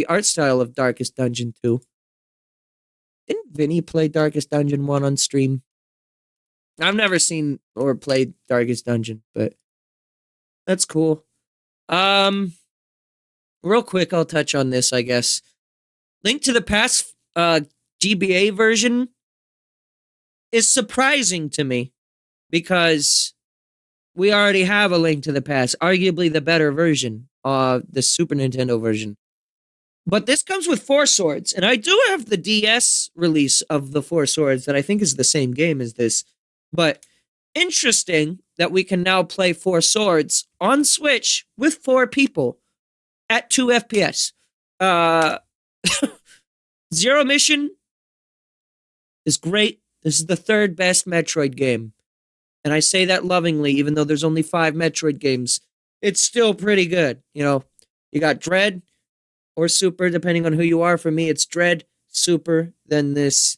art style of Darkest Dungeon 2. Didn't Vinny play Darkest Dungeon 1 on stream? I've never seen or played Darkest Dungeon, but that's cool. Real quick, I'll touch on this, I guess. Link to the Past GBA version is surprising to me because we already have a Link to the Past, arguably the better version, the Super Nintendo version. But this comes with 4 swords, and I do have the DS release of the 4 swords that I think is the same game as this. But interesting that we can now play 4 swords on Switch with 4 people at 2 FPS. Zero Mission is great. This is the 3rd best Metroid game. And I say that lovingly, even though there's only 5 Metroid games. It's still pretty good. You know, you got Dread or Super, depending on who you are. For me, it's Dread, Super, then this.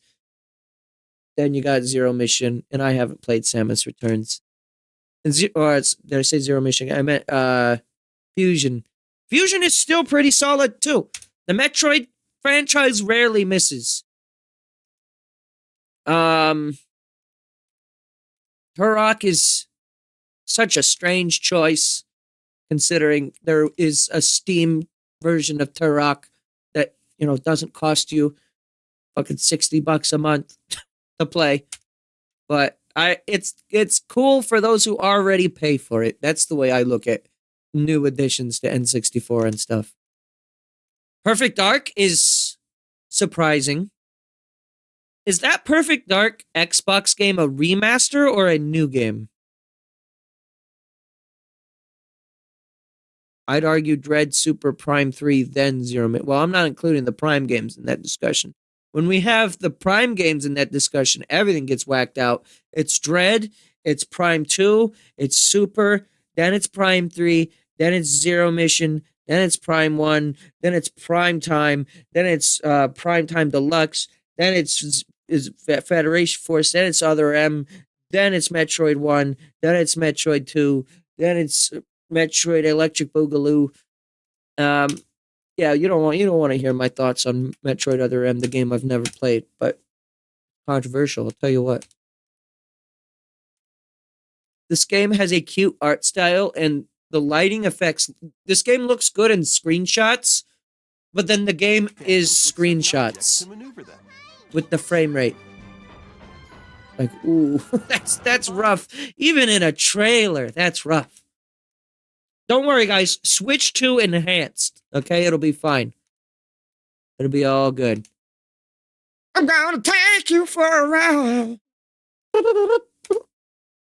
Then you got Zero Mission, and I haven't played Samus Returns. And did I say Zero Mission? I meant Fusion. Fusion is still pretty solid, too. The Metroid franchise rarely misses. Turok is such a strange choice, considering there is a Steam version of Turok that, doesn't cost you fucking $60 a month to play. But it's cool for those who already pay for it. That's the way I look at new additions to N64 and stuff. Perfect Dark is surprising. Is that Perfect Dark Xbox game a remaster or a new game? I'd argue Dread Super Prime 3, then Zero Mission. Well, I'm not including the Prime games in that discussion. When we have the Prime games in that discussion, everything gets whacked out. It's Dread, it's Prime 2, it's Super, then it's Prime 3, then it's Zero Mission, then it's Prime 1, then it's Prime Time, then it's Prime Time Deluxe, then it's Federation Force, then it's Other M, then it's Metroid 1, then it's Metroid 2, then it's Metroid Electric Boogaloo. Yeah, you don't want to hear my thoughts on Metroid Other M, the game I've never played, but controversial, I'll tell you what. This game has a cute art style and the lighting effects. This game looks good in screenshots, but then the game is screenshots with the frame rate. Like, ooh, that's rough. Even in a trailer, that's rough. Don't worry, guys. Switch to enhanced. Okay, it'll be fine. It'll be all good. I'm gonna take you for a ride.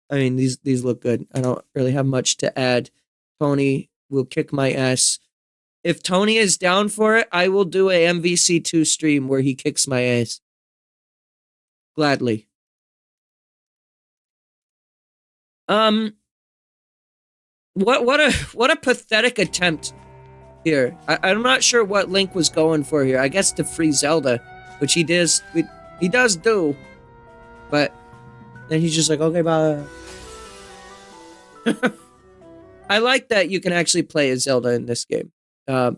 I mean, these look good. I don't really have much to add. Tony will kick my ass. If Tony is down for it, I will do a MVC2 stream where he kicks my ass. Gladly. What a pathetic attempt here. I'm not sure what Link was going for here. I guess to free Zelda, which he does do, but then he's just like, okay, bye. I like that you can actually play as Zelda in this game.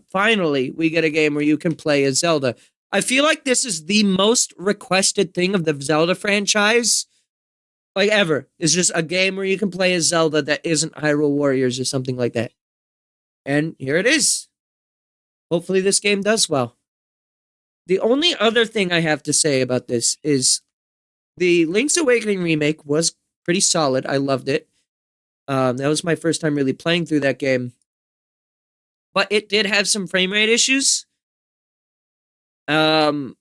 Finally, we get a game where you can play as Zelda. I feel like this is the most requested thing of the Zelda franchise, like ever. It's just a game where you can play as Zelda that isn't Hyrule Warriors or something like that. And here it is. Hopefully this game does well. The only other thing I have to say about this is the Link's Awakening remake was pretty solid. I loved it. That was my first time really playing through that game. But it did have some frame rate issues. And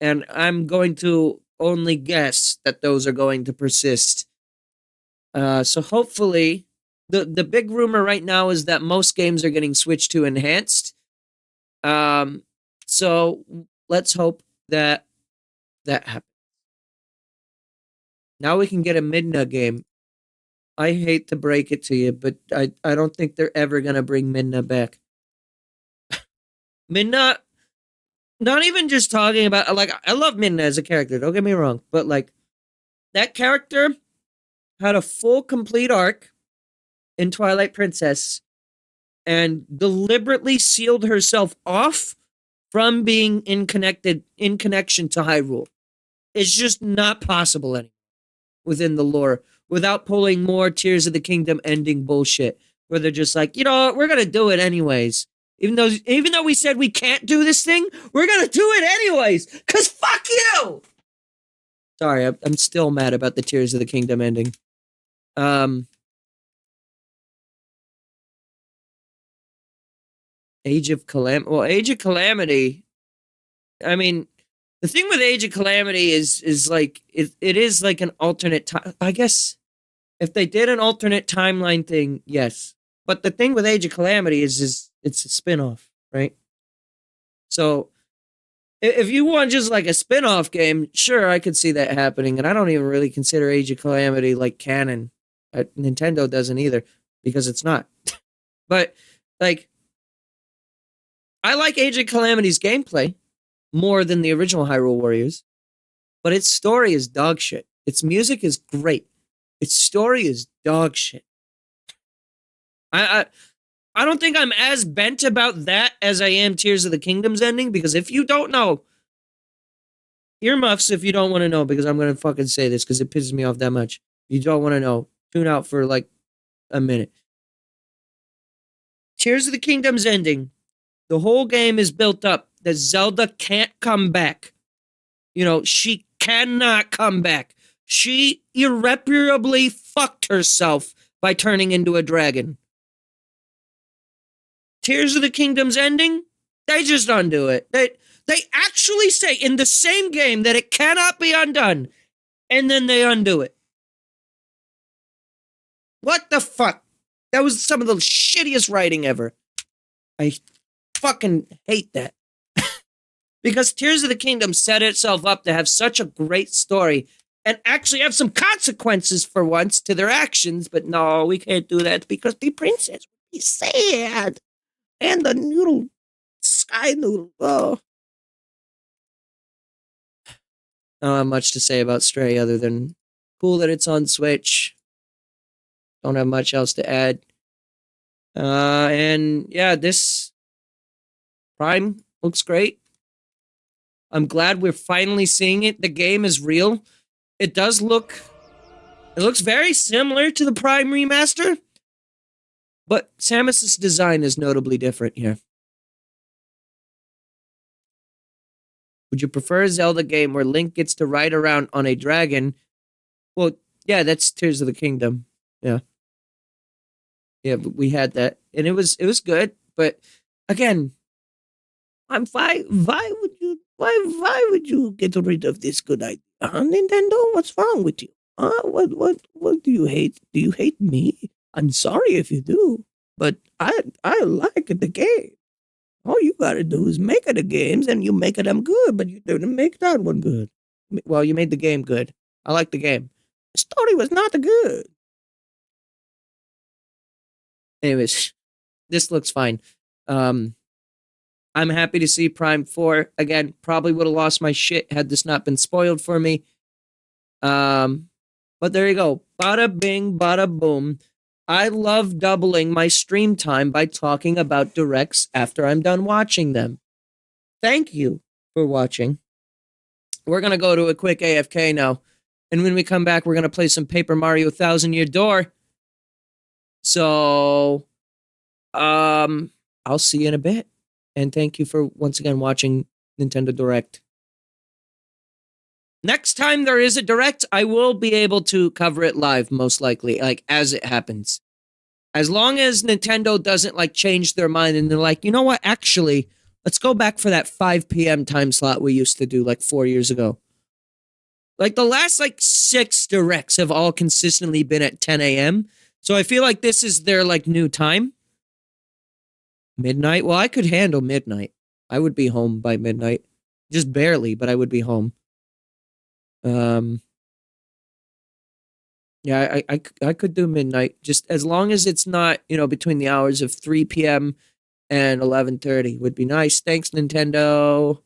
I'm going to only guess that those are going to persist. So hopefully, the big rumor right now is that most games are getting switched to enhanced. So let's hope that happens. Now we can get a Midna game. I hate to break it to you, but I don't think they're ever going to bring Midna back. Midna, not even just talking about, like, I love Midna as a character, don't get me wrong, but, like, that character had a full, complete arc in Twilight Princess and deliberately sealed herself off from being in connection to Hyrule. It's just not possible anymore within the lore without pulling more Tears of the Kingdom ending bullshit where they're just like, you know what, we're gonna do it anyways. Even though we said we can't do this thing, we're gonna do it anyways, cause fuck you! Sorry, I'm still mad about the Tears of the Kingdom ending. Age of Calamity. Well, Age of Calamity, I mean, the thing with Age of Calamity is like, it is like an alternate time. I guess if they did an alternate timeline thing, yes. But the thing with Age of Calamity is it's a spin-off, right? So if you want just like a spin-off game, sure, I could see that happening. And I don't even really consider Age of Calamity like canon. Nintendo doesn't either, because it's not. But like, I like Age of Calamity's gameplay more than the original Hyrule Warriors, but its story is dog shit. Its music is great. Its story is dog shit. I don't think I'm as bent about that as I am Tears of the Kingdom's ending, because if you don't know, earmuffs if you don't want to know, because I'm going to fucking say this because it pisses me off that much. You don't want to know. Tune out for like a minute. Tears of the Kingdom's ending. The whole game is built up that Zelda can't come back. You know, she cannot come back. She irreparably fucked herself by turning into a dragon. Tears of the Kingdom's ending, they just undo it. They actually say in the same game that it cannot be undone, and then they undo it. What the fuck? That was some of the shittiest writing ever. I fucking hate that. Because Tears of the Kingdom set itself up to have such a great story and actually have some consequences for once to their actions, but no, we can't do that because the princess would be sad. And the noodle, sky noodle, oh. I don't have much to say about Stray other than cool that it's on Switch. Don't have much else to add. And yeah, this Prime looks great. I'm glad we're finally seeing it. The game is real. It does look... It looks very similar to the Prime remaster. But Samus's design is notably different here. Would you prefer a Zelda game where Link gets to ride around on a dragon? Well, yeah, that's Tears of the Kingdom. Yeah. Yeah, but we had that. And it was good. But again, why would you get rid of this good idea? Nintendo, what's wrong with you? What do you hate? Do you hate me? I'm sorry if you do, but I like the game. All you gotta do is make the games, and you make them good, but you didn't make that one good. Well, you made the game good. I like the game. The story was not good. Anyways, this looks fine. I'm happy to see Prime 4. Again, probably would have lost my shit had this not been spoiled for me. But there you go. Bada bing, bada boom. I love doubling my stream time by talking about directs after I'm done watching them. Thank you for watching. We're going to go to a quick AFK now. And when we come back, we're going to play some Paper Mario Thousand Year Door. So, I'll see you in a bit. And thank you for once again watching Nintendo Direct. Next time there is a Direct, I will be able to cover it live, most likely, like, as it happens. As long as Nintendo doesn't, like, change their mind and they're like, you know what, actually, let's go back for that 5 p.m. time slot we used to do, like, 4 years ago. Like, the last, like, 6 Directs have all consistently been at 10 a.m., so I feel like this is their, like, new time. Midnight? Well, I could handle midnight. I would be home by midnight. Just barely, but I would be home. Yeah, I could do midnight, just as long as it's not, you know, between the hours of 3 p.m. and 11:30 would be nice. Thanks, Nintendo.